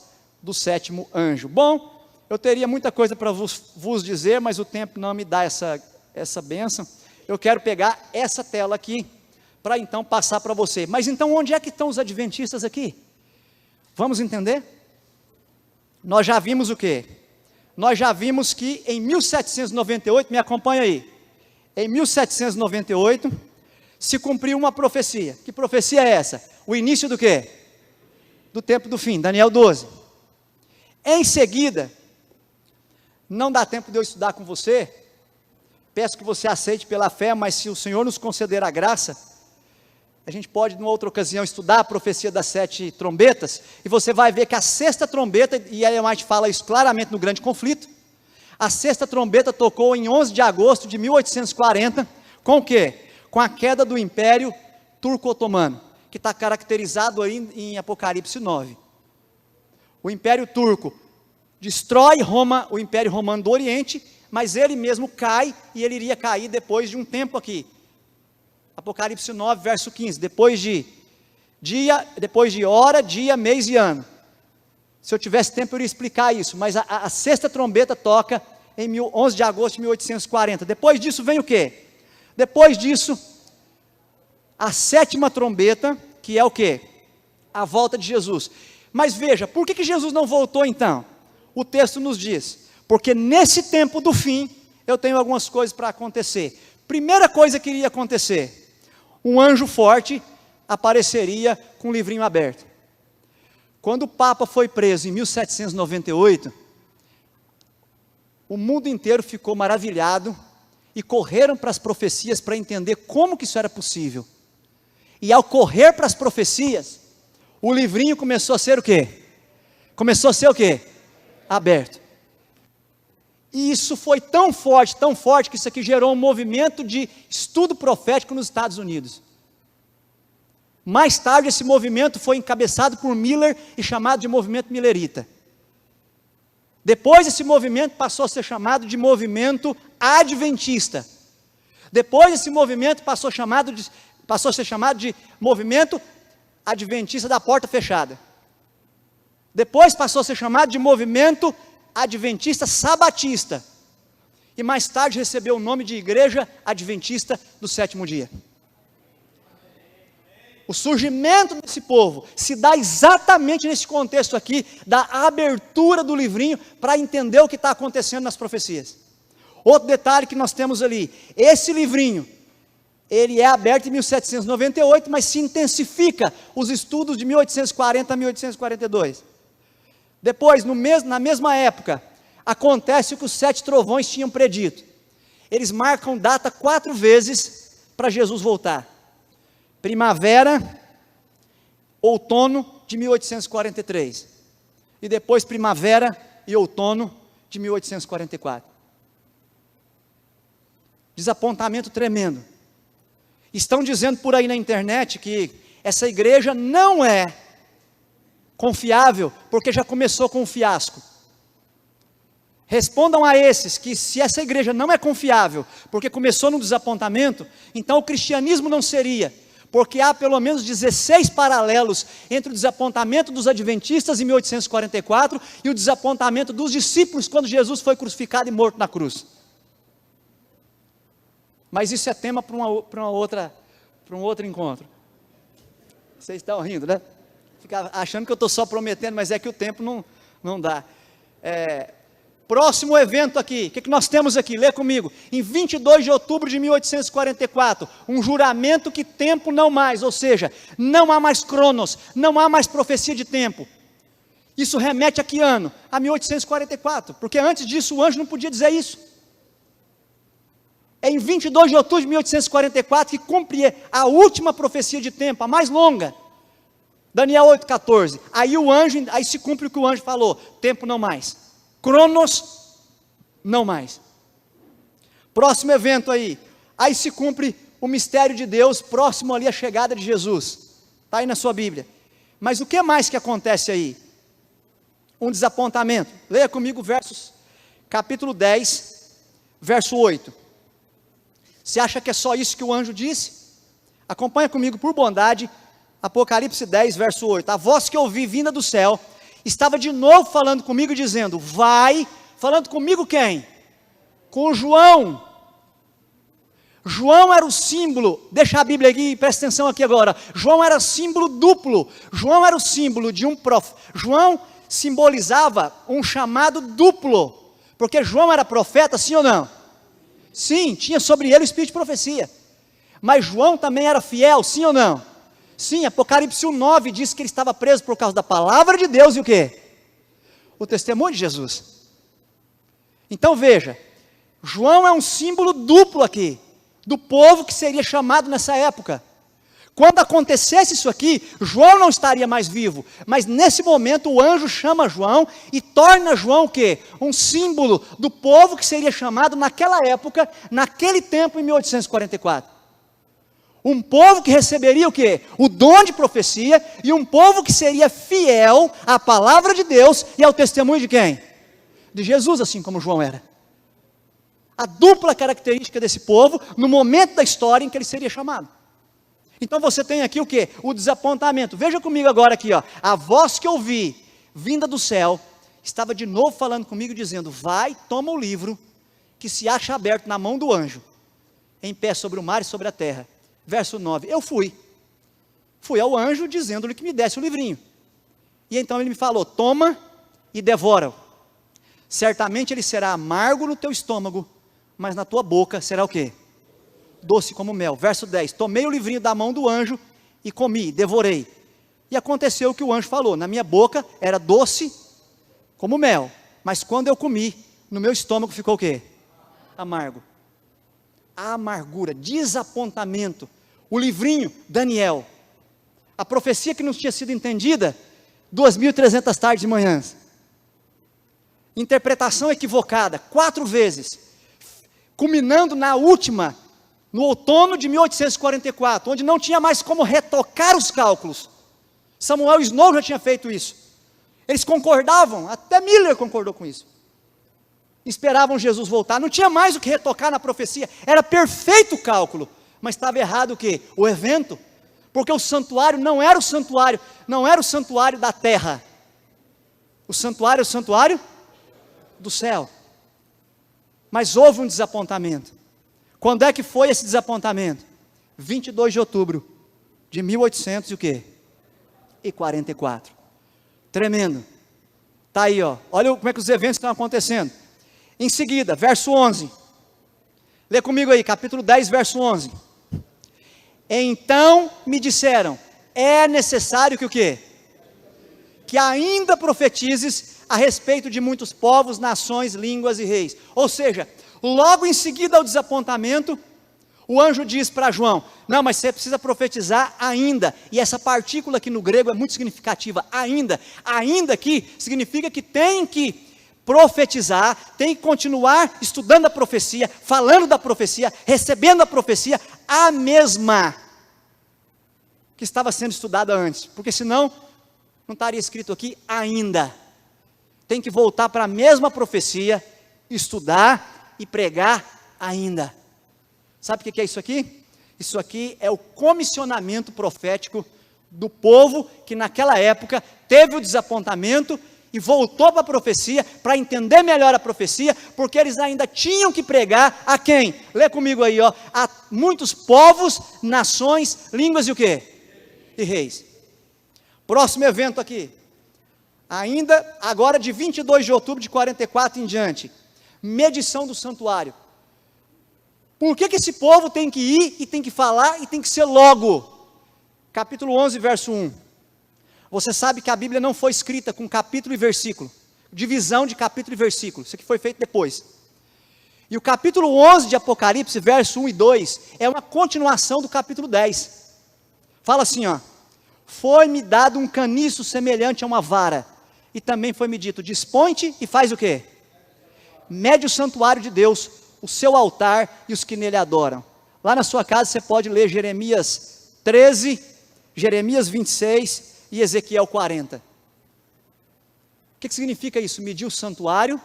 do 7º anjo. Bom, eu teria muita coisa para vos dizer, mas o tempo não me dá essa bênção. Eu quero pegar essa tela aqui, para então passar para você. Mas então onde é que estão os adventistas aqui? Vamos entender? Nós já vimos o quê? Nós já vimos que em 1798, me acompanha aí, em 1798, se cumpriu uma profecia. Que profecia é essa? O início do quê? Do tempo do fim, Daniel 12. Em seguida, não dá tempo de eu estudar com você, peço que você aceite pela fé, mas se o Senhor nos conceder a graça, a gente pode, numa outra ocasião, estudar a profecia das 7 trombetas, e você vai ver que a 6ª trombeta, e a Ellen White fala isso claramente no grande conflito, a 6ª trombeta tocou em 11 de agosto de 1840, com o quê? Com a queda do Império Turco-Otomano, que está caracterizado aí em Apocalipse 9. O Império Turco destrói Roma, o Império Romano do Oriente, mas ele mesmo cai, e ele iria cair depois de um tempo aqui. Apocalipse 9, verso 15, depois de hora, dia, mês e ano. Se eu tivesse tempo eu iria explicar isso, mas a 6ª trombeta toca em 11 de agosto de 1840. Depois disso vem o quê? Depois disso, a 7ª trombeta, que é o quê? A volta de Jesus. Mas veja, por que Jesus não voltou então? O texto nos diz, porque nesse tempo do fim, eu tenho algumas coisas para acontecer. Primeira coisa que iria acontecer, um anjo forte apareceria com o livrinho aberto. Quando o Papa foi preso em 1798, o mundo inteiro ficou maravilhado e correram para as profecias para entender como que isso era possível. E ao correr para as profecias, o livrinho começou a ser o quê? Começou a ser o quê? Aberto. E isso foi tão forte, que isso aqui gerou um movimento de estudo profético nos Estados Unidos. Mais tarde esse movimento foi encabeçado por Miller e chamado de movimento millerita. Depois esse movimento passou a ser chamado de movimento adventista. Depois esse movimento passou a ser chamado de movimento adventista da porta fechada. Depois passou a ser chamado de movimento adventista sabatista, e mais tarde recebeu o nome de Igreja Adventista do 7º dia. O surgimento desse povo se dá exatamente nesse contexto aqui, da abertura do livrinho, para entender o que está acontecendo nas profecias. Outro detalhe que nós temos ali, esse livrinho, ele é aberto em 1798, mas se intensifica os estudos de 1840 a 1842. Depois, na mesma época, acontece o que os 7 trovões tinham predito. Eles marcam data 4 vezes para Jesus voltar. Primavera, outono de 1843. E depois primavera e outono de 1844. Desapontamento tremendo. Estão dizendo por aí na internet que essa igreja não é confiável, porque já começou com um fiasco. Respondam a esses que se essa igreja não é confiável, porque começou no desapontamento, então o cristianismo não seria, porque há pelo menos 16 paralelos entre o desapontamento dos adventistas em 1844 e o desapontamento dos discípulos quando Jesus foi crucificado e morto na cruz. Mas isso é tema para um outro encontro. Vocês estão rindo, né? Fica achando que eu estou só prometendo, mas é que o tempo não dá. Próximo evento aqui, o que nós temos aqui? Lê comigo. Em 22 de outubro de 1844, um juramento que tempo não mais, ou seja, não há mais cronos, não há mais profecia de tempo. Isso remete a que ano? A 1844, porque antes disso o anjo não podia dizer isso. É em 22 de outubro de 1844 que cumpre a última profecia de tempo, a mais longa. Daniel 8,14. Aí se cumpre o que o anjo falou: tempo não mais. Cronos, não mais. Próximo evento aí se cumpre o mistério de Deus, próximo ali à chegada de Jesus. Está aí na sua Bíblia. Mas o que mais que acontece aí? Um desapontamento. Leia comigo capítulo 10, verso 8. Você acha que é só isso que o anjo disse? Acompanha comigo por bondade, Apocalipse 10, verso 8. A voz que eu ouvi vinda do céu, estava de novo falando comigo, dizendo: vai, falando comigo quem? Com João. João era o símbolo, deixa a Bíblia aqui, presta atenção aqui agora. João era símbolo duplo. João era o símbolo de um profeta. João simbolizava um chamado duplo, porque João era profeta, sim ou não? Sim, tinha sobre ele o espírito de profecia. Mas João também era fiel, sim ou não? Sim, Apocalipse 1:9 diz que ele estava preso por causa da palavra de Deus e o quê? O testemunho de Jesus. Então veja, João é um símbolo duplo aqui, do povo que seria chamado nessa época. Quando acontecesse isso aqui, João não estaria mais vivo, mas nesse momento o anjo chama João e torna João o quê? Um símbolo do povo que seria chamado naquela época, naquele tempo em 1844. Um povo que receberia o quê? O dom de profecia, e um povo que seria fiel à palavra de Deus e ao testemunho de quem? De Jesus, assim como João era. A dupla característica desse povo, no momento da história em que ele seria chamado. Então você tem aqui o quê? O desapontamento. Veja comigo agora aqui, ó. A voz que eu ouvi, vinda do céu, estava de novo falando comigo, dizendo: vai, toma o livro, que se acha aberto na mão do anjo, em pé sobre o mar e sobre a terra. Verso 9, eu fui ao anjo, dizendo-lhe que me desse o livrinho, e então ele me falou: toma e devora-o, certamente ele será amargo no teu estômago, mas na tua boca será o quê? Doce como mel. Verso 10, tomei o livrinho da mão do anjo, e comi, devorei, e aconteceu o que o anjo falou, na minha boca era doce como mel, mas quando eu comi, no meu estômago ficou o quê? Amargo. A amargura, desapontamento. O livrinho, Daniel, a profecia que não tinha sido entendida, 2.300 tardes e manhãs, interpretação equivocada, 4 vezes, culminando na última, no outono de 1844, onde não tinha mais como retocar os cálculos. Samuel Snow já tinha feito isso, eles concordavam, até Miller concordou com isso, esperavam Jesus voltar, não tinha mais o que retocar na profecia, era perfeito o cálculo, mas estava errado o quê? O evento, porque o santuário não era o santuário da terra, o santuário é o santuário do céu. Mas houve um desapontamento. Quando é que foi esse desapontamento? 22 de outubro de 1844. Tremendo. Está aí, ó. Olha como é que os eventos estão acontecendo. Em seguida, verso 11. Lê comigo aí, capítulo 10, verso 11. Então me disseram: é necessário que o quê? Que ainda profetizes a respeito de muitos povos, nações, línguas e reis. Ou seja, logo em seguida ao desapontamento, o anjo diz para João: não, mas você precisa profetizar ainda. E essa partícula aqui no grego é muito significativa, ainda. Ainda aqui significa que tem que profetizar, tem que continuar estudando a profecia, falando da profecia, recebendo a profecia, a mesma que estava sendo estudada antes, porque senão não estaria escrito aqui ainda. Tem que voltar para a mesma profecia, estudar e pregar ainda. Sabe o que é isso aqui? Isso aqui é o comissionamento profético do povo que naquela época teve o desapontamento e voltou para a profecia, para entender melhor a profecia, porque eles ainda tinham que pregar a quem? Lê comigo aí, ó, a muitos povos, nações, línguas e o quê? E reis. Próximo evento aqui, ainda agora de 22 de outubro de 44 em diante, medição do santuário. Por que esse povo tem que ir e tem que falar e tem que ser logo? Capítulo 11, verso 1. Você sabe que a Bíblia não foi escrita com capítulo e versículo, divisão de capítulo e versículo, isso aqui foi feito depois. E o capítulo 11 de Apocalipse, verso 1 e 2, é uma continuação do capítulo 10. Fala assim, ó: foi-me dado um caniço semelhante a uma vara, e também foi-me dito, dispõe-te e faz o quê? Mede o santuário de Deus, o seu altar e os que nele adoram. Lá na sua casa você pode ler Jeremias 13, Jeremias 26 e Ezequiel 40. O que significa isso? Medir o santuário,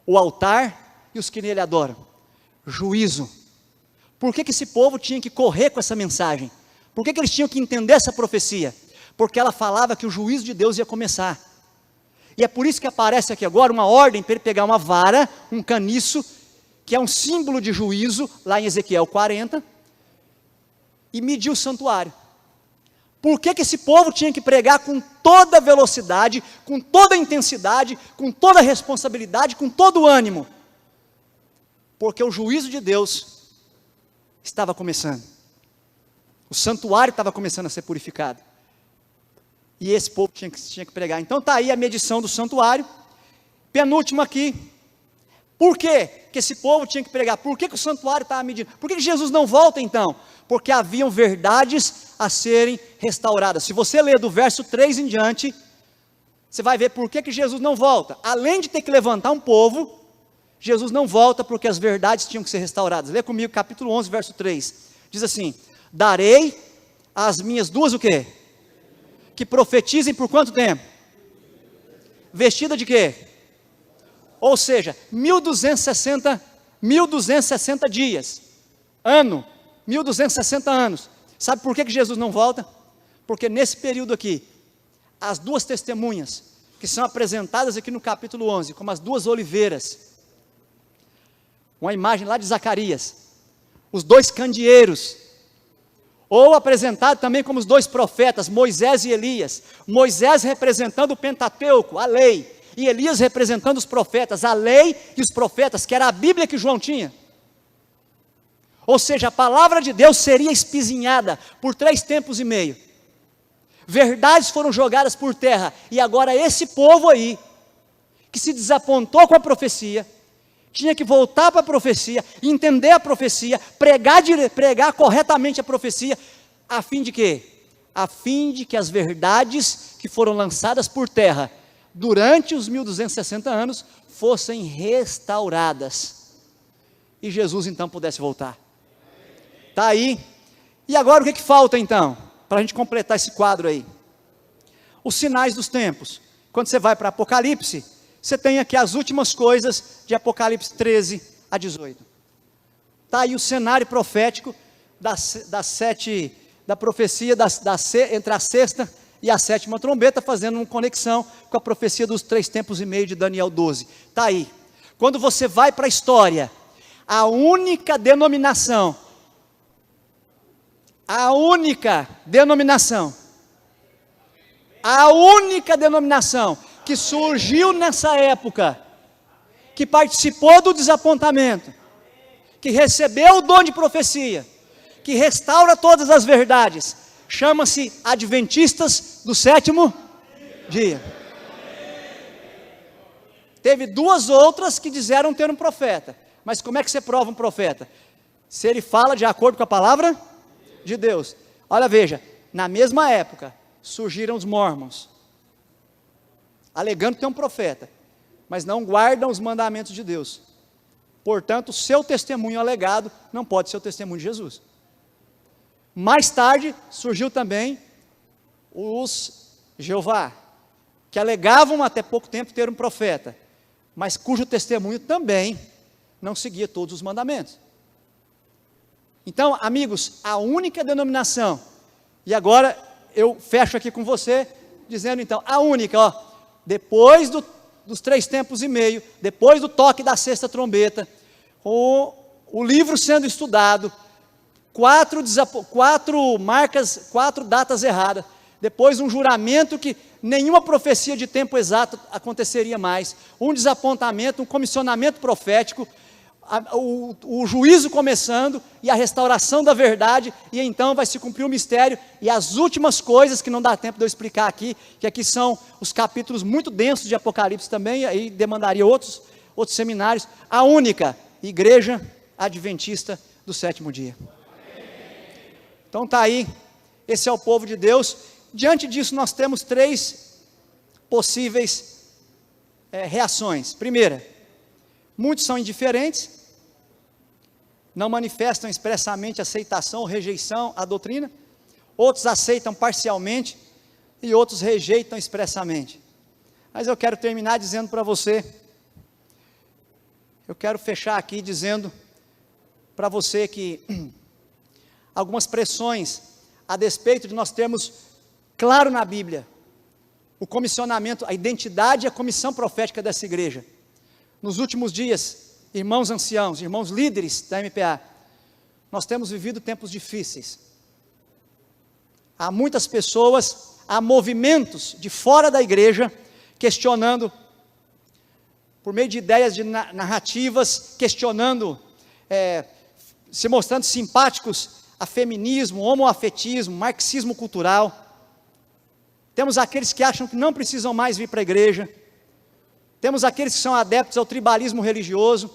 o altar e os que nele adoram. Juízo. Por que esse povo tinha que correr com essa mensagem? Por que eles tinham que entender essa profecia? Porque ela falava que o juízo de Deus ia começar. E é por isso que aparece aqui agora uma ordem para ele pegar uma vara, um caniço, que é um símbolo de juízo, lá em Ezequiel 40, e medir o santuário. Por que esse povo tinha que pregar com toda velocidade, com toda intensidade, com toda responsabilidade, com todo o ânimo? Porque o juízo de Deus estava começando. O santuário estava começando a ser purificado. E esse povo tinha que pregar. Então está aí a medição do santuário. Penúltimo aqui. Por que esse povo tinha que pregar? Por que o santuário estava medindo? Por que Jesus não volta então? Porque haviam verdades a serem restauradas. Se você ler do verso 3 em diante, você vai ver por que Jesus não volta. Além de ter que levantar um povo, Jesus não volta porque as verdades tinham que ser restauradas. Lê comigo capítulo 11, verso 3. Diz assim, darei às minhas duas o quê? Que profetizem por quanto tempo? Vestida de quê? Ou seja, 1260 dias, ano, 1260 anos. Sabe por que Jesus não volta? Porque nesse período aqui, as duas testemunhas, que são apresentadas aqui no capítulo 11, como as duas oliveiras, uma imagem lá de Zacarias, os dois candeeiros, ou apresentado também como os dois profetas, Moisés e Elias, Moisés representando o Pentateuco, a lei, e Elias representando os profetas, a lei e os profetas, que era a Bíblia que João tinha. Ou seja, a palavra de Deus seria espizinhada por 3 tempos e meio, verdades foram jogadas por terra, e agora esse povo aí, que se desapontou com a profecia, tinha que voltar para a profecia, entender a profecia, pregar corretamente a profecia, a fim de quê? A fim de que as verdades que foram lançadas por terra, durante os 1260 anos, fossem restauradas, e Jesus então pudesse voltar. Está aí. E agora o que falta então, para a gente completar esse quadro aí? Os sinais dos tempos. Quando você vai para Apocalipse, você tem aqui as últimas coisas de Apocalipse 13 a 18. Está aí o cenário profético da profecia entre a sexta e a sétima trombeta, fazendo uma conexão com a profecia dos 3 tempos e meio de Daniel 12. Está aí. Quando você vai para a história, a única denominação que surgiu nessa época, que participou do desapontamento, que recebeu o dom de profecia, que restaura todas as verdades, chama-se Adventistas do Sétimo Dia. Teve 2 outras que disseram ter um profeta, mas como é que você prova um profeta? Se ele fala de acordo com a palavra de Deus. Olha, veja, na mesma época, surgiram os Mormons, alegando que é um profeta, mas não guardam os mandamentos de Deus. Portanto, o seu testemunho alegado não pode ser o testemunho de Jesus. Mais tarde, surgiu também os Jeová, que alegavam até pouco tempo ter um profeta, mas cujo testemunho também não seguia todos os mandamentos. Então, amigos, a única denominação, e agora eu fecho aqui com você, dizendo então, a única, depois dos 3 tempos e meio, depois do toque da sexta trombeta, o livro sendo estudado, 4 marcas, 4 datas erradas, depois um juramento que nenhuma profecia de tempo exato aconteceria mais, um desapontamento, um comissionamento profético, o juízo começando e a restauração da verdade, e então vai se cumprir o mistério, e as últimas coisas que não dá tempo de eu explicar aqui, que aqui são os capítulos muito densos de Apocalipse também, aí demandaria outros seminários, a única igreja adventista do sétimo dia. Então está aí, esse é o povo de Deus. Diante disso, nós temos três possíveis reações. Primeira, muitos são indiferentes, não manifestam expressamente aceitação ou rejeição à doutrina, outros aceitam parcialmente e outros rejeitam expressamente. Mas eu quero terminar dizendo para você, eu quero fechar aqui dizendo para você que algumas pressões, a despeito de nós termos claro na Bíblia, o comissionamento, a identidade e a comissão profética dessa igreja. Nos últimos dias, irmãos anciãos, irmãos líderes da MPA, nós temos vivido tempos difíceis. Há muitas pessoas, há movimentos de fora da igreja, questionando, por meio de ideias de narrativas, questionando, se mostrando simpáticos a feminismo, homoafetismo, marxismo cultural. Temos aqueles que acham que não precisam mais vir para a igreja. Temos aqueles que são adeptos ao tribalismo religioso.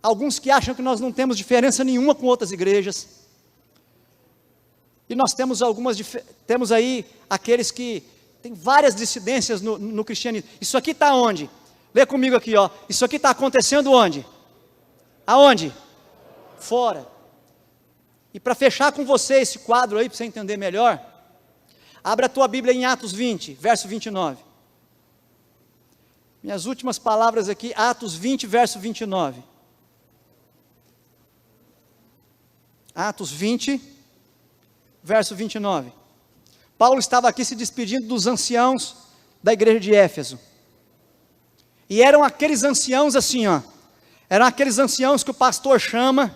Alguns que acham que nós não temos diferença nenhuma com outras igrejas. E nós temos aí aqueles que têm várias dissidências no cristianismo. Isso aqui está onde? Lê comigo aqui, ó. Isso aqui está acontecendo onde? Aonde? Fora. E para fechar com você esse quadro aí, para você entender melhor, abra a tua Bíblia em Atos 20, verso 29. Minhas últimas palavras aqui, Atos 20, verso 29. Atos 20, verso 29. Paulo estava aqui se despedindo dos anciãos da igreja de Éfeso. E eram aqueles anciãos assim, ó. Eram aqueles anciãos que o pastor chama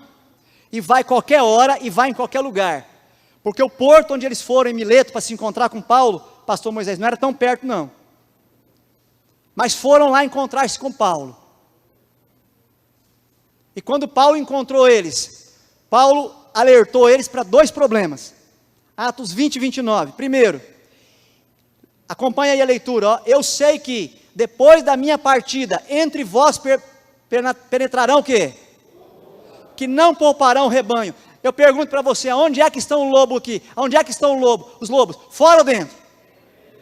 e vai qualquer hora e vai em qualquer lugar. Porque o porto onde eles foram em Mileto para se encontrar com Paulo, pastor Moisés, não era tão perto não. Mas foram lá encontrar-se com Paulo. E quando Paulo encontrou eles, Paulo alertou eles para dois problemas. Atos 20 e 29. Primeiro, acompanha aí a leitura, ó. Eu sei que depois da minha partida, entre vós penetrarão o quê? Que não pouparão o rebanho. Eu pergunto para você, aonde é que estão o lobo aqui? Aonde é que estão os lobos? Fora ou dentro?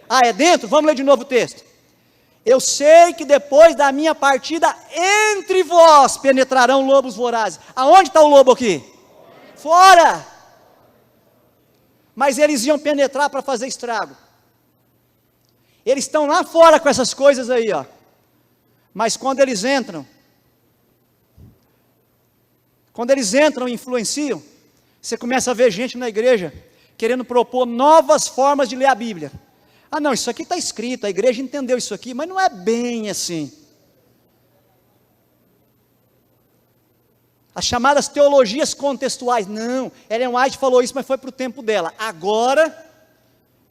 Ah, é dentro? Vamos ler de novo o texto. Eu sei que depois da minha partida, entre vós penetrarão lobos vorazes. Aonde está o lobo aqui? Fora! Mas eles iam penetrar para fazer estrago. Eles estão lá fora com essas coisas aí, ó. Mas quando eles entram e influenciam, você começa a ver gente na igreja querendo propor novas formas de ler a Bíblia. Ah não, isso aqui está escrito, a igreja entendeu isso aqui, mas não é bem assim. As chamadas teologias contextuais, não, Ellen White falou isso, mas foi para o tempo dela. Agora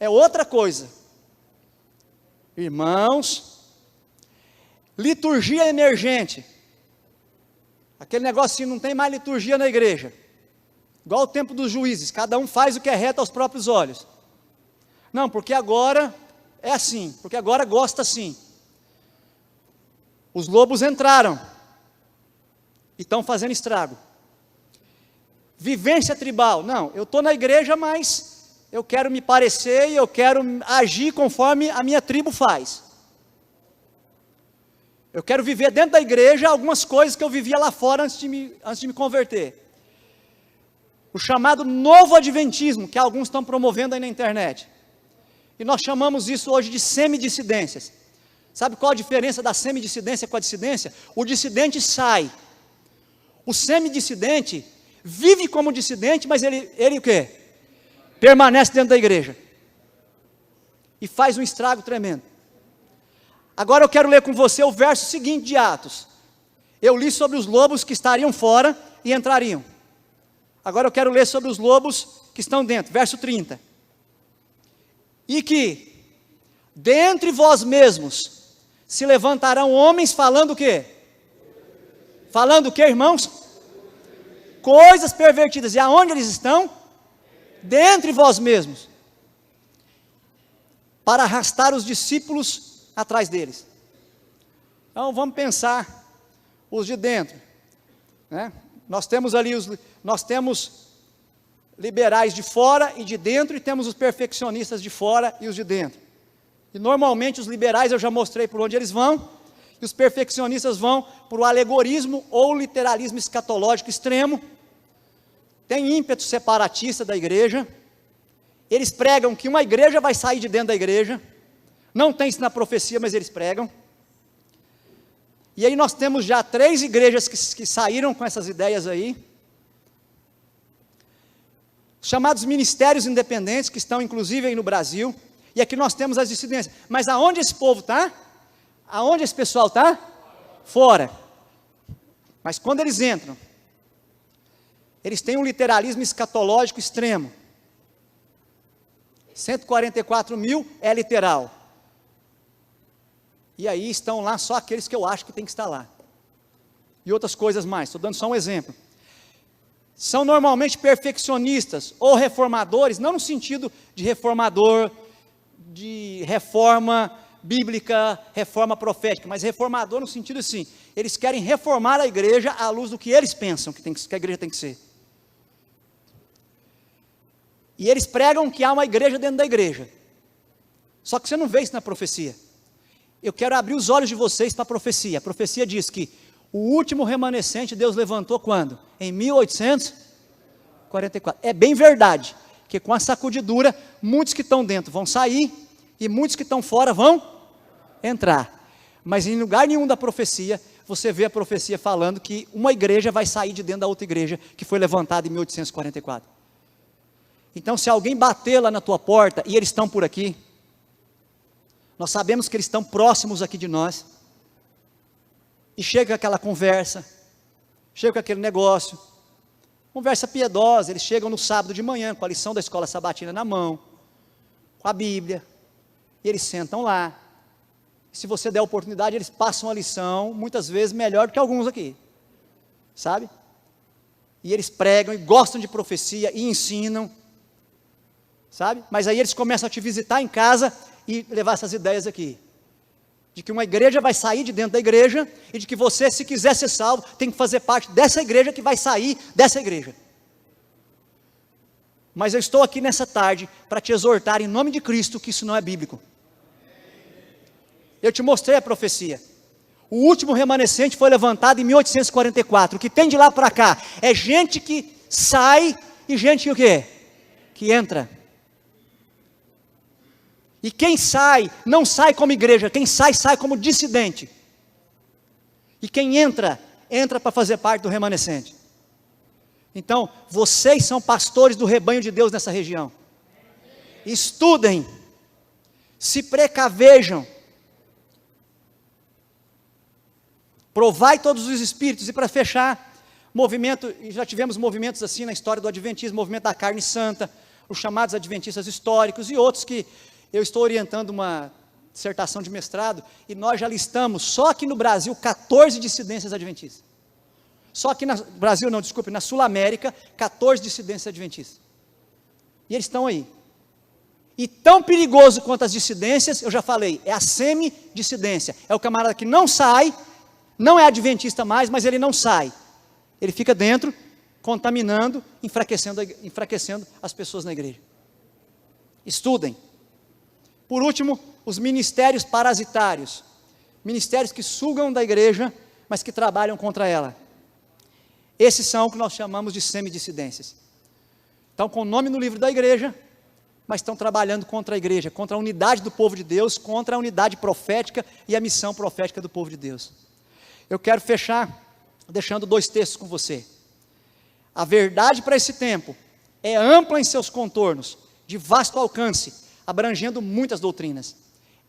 é outra coisa. Irmãos, liturgia emergente. Aquele negócio assim, não tem mais liturgia na igreja. Igual o tempo dos juízes, cada um faz o que é reto aos próprios olhos. Não, porque agora é assim, porque agora gosta assim. Os lobos entraram e estão fazendo estrago. Vivência tribal, não, eu estou na igreja, mas eu quero me parecer e eu quero agir conforme a minha tribo faz. Eu quero viver dentro da igreja algumas coisas que eu vivia lá fora antes de me converter. O chamado novo adventismo, que alguns estão promovendo aí na internet. E nós chamamos isso hoje de semidissidências. Sabe qual a diferença da semidissidência com a dissidência? O dissidente sai. O semidissidente vive como dissidente, mas ele o quê? Permanece dentro da igreja. E faz um estrago tremendo. Agora eu quero ler com você o verso seguinte de Atos. Eu li sobre os lobos que estariam fora e entrariam. Agora eu quero ler sobre os lobos que estão dentro, verso 30. E que, dentre vós mesmos, se levantarão homens falando o quê? Falando o quê, irmãos? Coisas pervertidas. E aonde eles estão? Dentre vós mesmos. Para arrastar os discípulos atrás deles. Então vamos pensar os de dentro, né? Nós temos ali liberais de fora e de dentro, e temos os perfeccionistas de fora e os de dentro. E normalmente os liberais eu já mostrei por onde eles vão, e os perfeccionistas vão para o alegorismo ou literalismo escatológico extremo. Tem ímpeto separatista da igreja. Eles pregam que uma igreja vai sair de dentro da igreja. Não tem isso na profecia, mas eles pregam. E aí nós temos já 3 igrejas que saíram com essas ideias aí. Chamados ministérios independentes, que estão inclusive aí no Brasil. E aqui nós temos as dissidências. Mas aonde esse povo está? Aonde esse pessoal está? Fora. Mas quando eles entram, eles têm um literalismo escatológico extremo. 144 mil é literal. E aí estão lá só aqueles que eu acho que tem que estar lá. E outras coisas mais, estou dando só um exemplo. São normalmente perfeccionistas ou reformadores, não no sentido de reformador, de reforma bíblica, reforma profética, mas reformador no sentido assim, eles querem reformar a igreja à luz do que eles pensam que a igreja tem que ser. E eles pregam que há uma igreja dentro da igreja. Só que você não vê isso na profecia. Eu quero abrir os olhos de vocês para a profecia. A profecia diz que o último remanescente Deus levantou quando? Em 1844. É bem verdade, que com a sacudidura, muitos que estão dentro vão sair, e muitos que estão fora vão entrar. Mas em lugar nenhum da profecia, você vê a profecia falando que uma igreja vai sair de dentro da outra igreja, que foi levantada em 1844. Então, se alguém bater lá na tua porta, e eles estão por aqui, nós sabemos que eles estão próximos aqui de nós, e chega aquela conversa, chega aquele negócio, conversa piedosa, eles chegam no sábado de manhã, com a lição da escola sabatina na mão, com a Bíblia, e eles sentam lá, e se você der oportunidade, eles passam a lição, muitas vezes melhor do que alguns aqui, sabe? E eles pregam, e gostam de profecia, e ensinam, sabe? Mas aí eles começam a te visitar em casa, e levar essas ideias aqui, de que uma igreja vai sair de dentro da igreja, e de que você, se quiser ser salvo, tem que fazer parte dessa igreja que vai sair dessa igreja. Mas eu estou aqui nessa tarde, para te exortar em nome de Cristo, que isso não é bíblico. Eu te mostrei a profecia, o último remanescente foi levantado em 1844, o que tem de lá para cá, é gente que sai, e gente que o quê? Que entra. E quem sai, não sai como igreja, quem sai, sai como dissidente. E quem entra, entra para fazer parte do remanescente. Então, vocês são pastores do rebanho de Deus nessa região. Estudem, se precavejam, provai todos os espíritos. E para fechar, movimento, e já tivemos movimentos assim na história do adventismo, movimento da carne santa, os chamados adventistas históricos e outros que eu estou orientando uma dissertação de mestrado, e nós já listamos, só aqui no Brasil, 14 dissidências adventistas. Só aqui no Brasil, não, desculpe, na Sul-América, 14 dissidências adventistas. E eles estão aí. E tão perigoso quanto as dissidências, eu já falei, é a semi-dissidência. É o camarada que não sai, não é adventista mais, mas ele não sai. Ele fica dentro, contaminando, enfraquecendo as pessoas na igreja. Estudem. Por último, os ministérios parasitários, ministérios que sugam da igreja, mas que trabalham contra ela. Esses são o que nós chamamos de semidissidências. Estão com o nome no livro da igreja, mas estão trabalhando contra a igreja, contra a unidade do povo de Deus, contra a unidade profética e a missão profética do povo de Deus. Eu quero fechar deixando 2 textos com você. A verdade para esse tempo é ampla em seus contornos, de vasto alcance, abrangendo muitas doutrinas.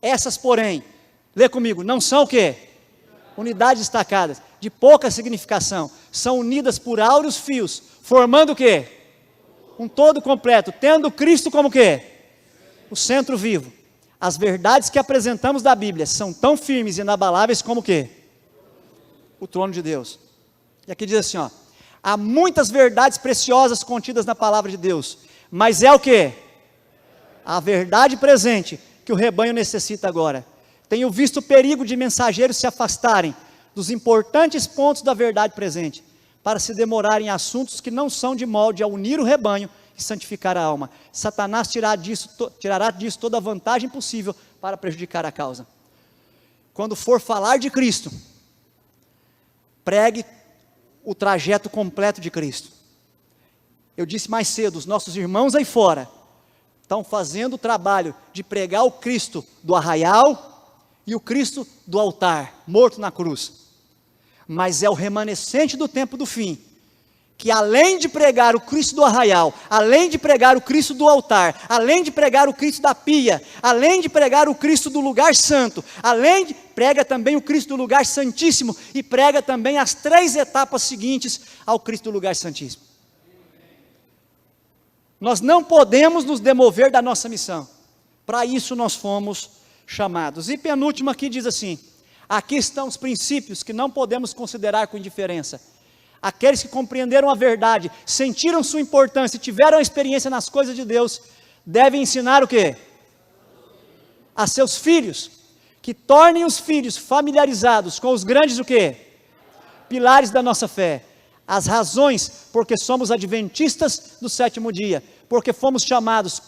Essas, porém, lê comigo, não são o quê? Unidades destacadas, de pouca significação, são unidas por áureos fios, formando o quê? Um todo completo, tendo Cristo como o quê? O centro vivo. As verdades que apresentamos da Bíblia são tão firmes e inabaláveis como o quê? O trono de Deus. E aqui diz assim, ó, há muitas verdades preciosas contidas na palavra de Deus, mas é o quê? A verdade presente que o rebanho necessita agora. Tenho visto o perigo de mensageiros se afastarem dos importantes pontos da verdade presente, para se demorarem em assuntos que não são de molde a unir o rebanho que santificar a alma. Satanás tirará disso toda a vantagem possível para prejudicar a causa. Quando for falar de Cristo, pregue o trajeto completo de Cristo. Eu disse mais cedo, os nossos irmãos aí fora estão fazendo o trabalho de pregar o Cristo do arraial e o Cristo do altar, morto na cruz. Mas é o remanescente do tempo do fim, que além de pregar o Cristo do arraial, além de pregar o Cristo do altar, além de pregar o Cristo da pia, além de pregar o Cristo do lugar santo, prega também o Cristo do lugar santíssimo, e prega também as 3 etapas seguintes ao Cristo do lugar santíssimo. Nós não podemos nos demover da nossa missão, para isso nós fomos chamados. E penúltimo aqui diz assim, aqui estão os princípios que não podemos considerar com indiferença. Aqueles que compreenderam a verdade, sentiram sua importância e tiveram experiência nas coisas de Deus, devem ensinar o quê? A seus filhos, que tornem os filhos familiarizados com os grandes o quê? Pilares da nossa fé. As razões porque somos adventistas do 7º dia, porque fomos chamados,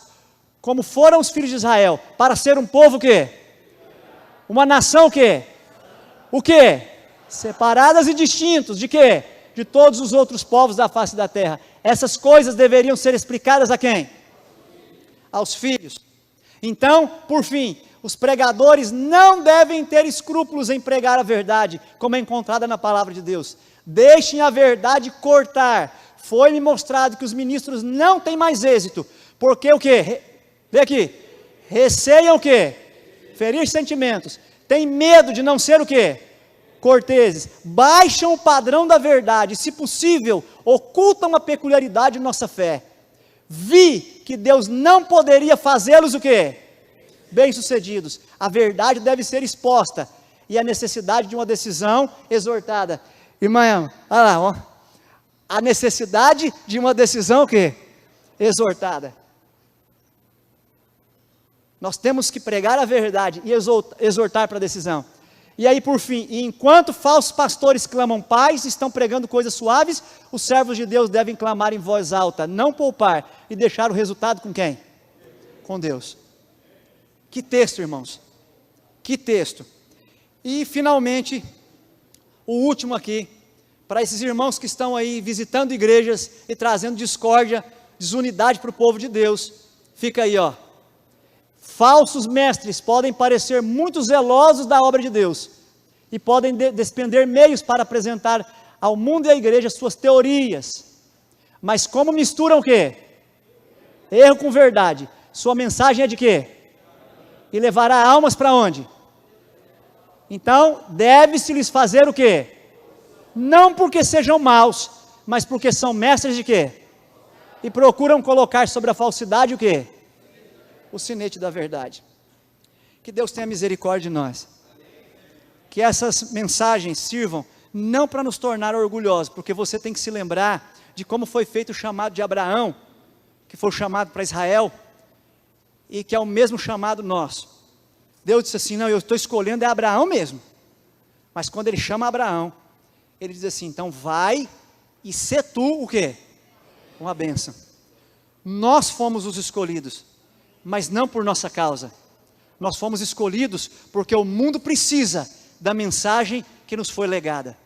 como foram os filhos de Israel, para ser um povo o quê? Uma nação o quê? O quê? Separadas e distintos, de quê? De todos os outros povos da face da terra. Essas coisas deveriam ser explicadas a quem? Aos filhos. Então, por fim, os pregadores não devem ter escrúpulos em pregar a verdade, como é encontrada na palavra de Deus. Deixem a verdade cortar. Foi-me mostrado que os ministros não têm mais êxito, porque o quê? Vê aqui, receiam o quê? Ferir sentimentos, têm medo de não ser o quê? Corteses, baixam o padrão da verdade, se possível, ocultam a peculiaridade de nossa fé. Vi que Deus não poderia fazê-los o quê? Bem-sucedidos. A verdade deve ser exposta, e a necessidade de uma decisão exortada. Irmã, olha lá, ó. A necessidade de uma decisão o quê? Exortada. Nós temos que pregar a verdade e exortar para a decisão. E aí por fim, enquanto falsos pastores clamam paz, estão pregando coisas suaves, os servos de Deus devem clamar em voz alta, não poupar e deixar o resultado com quem? Com Deus. Que texto, irmãos, que texto. E finalmente, o último aqui, para esses irmãos que estão aí visitando igrejas e trazendo discórdia, desunidade para o povo de Deus, fica aí ó, falsos mestres podem parecer muito zelosos da obra de Deus, e podem despender meios para apresentar ao mundo e à igreja suas teorias, mas como misturam o quê? Erro com verdade, sua mensagem é de quê? E levará almas para onde? Então, deve-se lhes fazer o quê? Não porque sejam maus, mas porque são mestres de quê? E procuram colocar sobre a falsidade o quê? O sinete da verdade. Que Deus tenha misericórdia de nós. Que essas mensagens sirvam não para nos tornar orgulhosos, porque você tem que se lembrar de como foi feito o chamado de Abraão, que foi o chamado para Israel, e que é o mesmo chamado nosso. Deus disse assim, não, eu estou escolhendo é Abraão mesmo. Mas quando Ele chama Abraão, Ele diz assim, então vai e sê tu o quê? Uma bênção. Nós fomos os escolhidos, mas não por nossa causa. Nós fomos escolhidos porque o mundo precisa da mensagem que nos foi legada.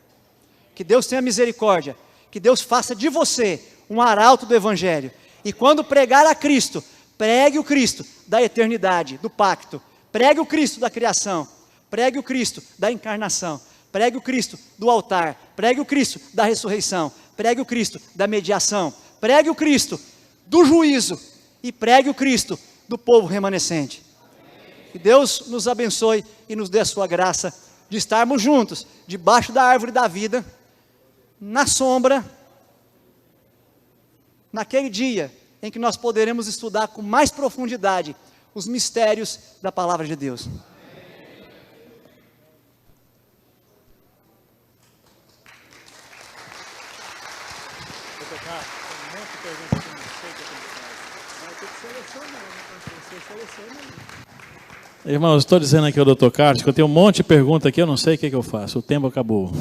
Que Deus tenha misericórdia, que Deus faça de você um arauto do Evangelho. E quando pregar a Cristo, pregue o Cristo da eternidade, do pacto. Pregue o Cristo da criação. Pregue o Cristo da encarnação. Pregue o Cristo do altar, pregue o Cristo da ressurreição, pregue o Cristo da mediação, pregue o Cristo do juízo e pregue o Cristo do povo remanescente. Que Deus nos abençoe e nos dê a sua graça de estarmos juntos, debaixo da árvore da vida, na sombra, naquele dia em que nós poderemos estudar com mais profundidade os mistérios da palavra de Deus. Irmãos, estou dizendo aqui ao Dr. Carlos que eu tenho um monte de pergunta aqui, eu não sei o que eu faço, o tempo acabou.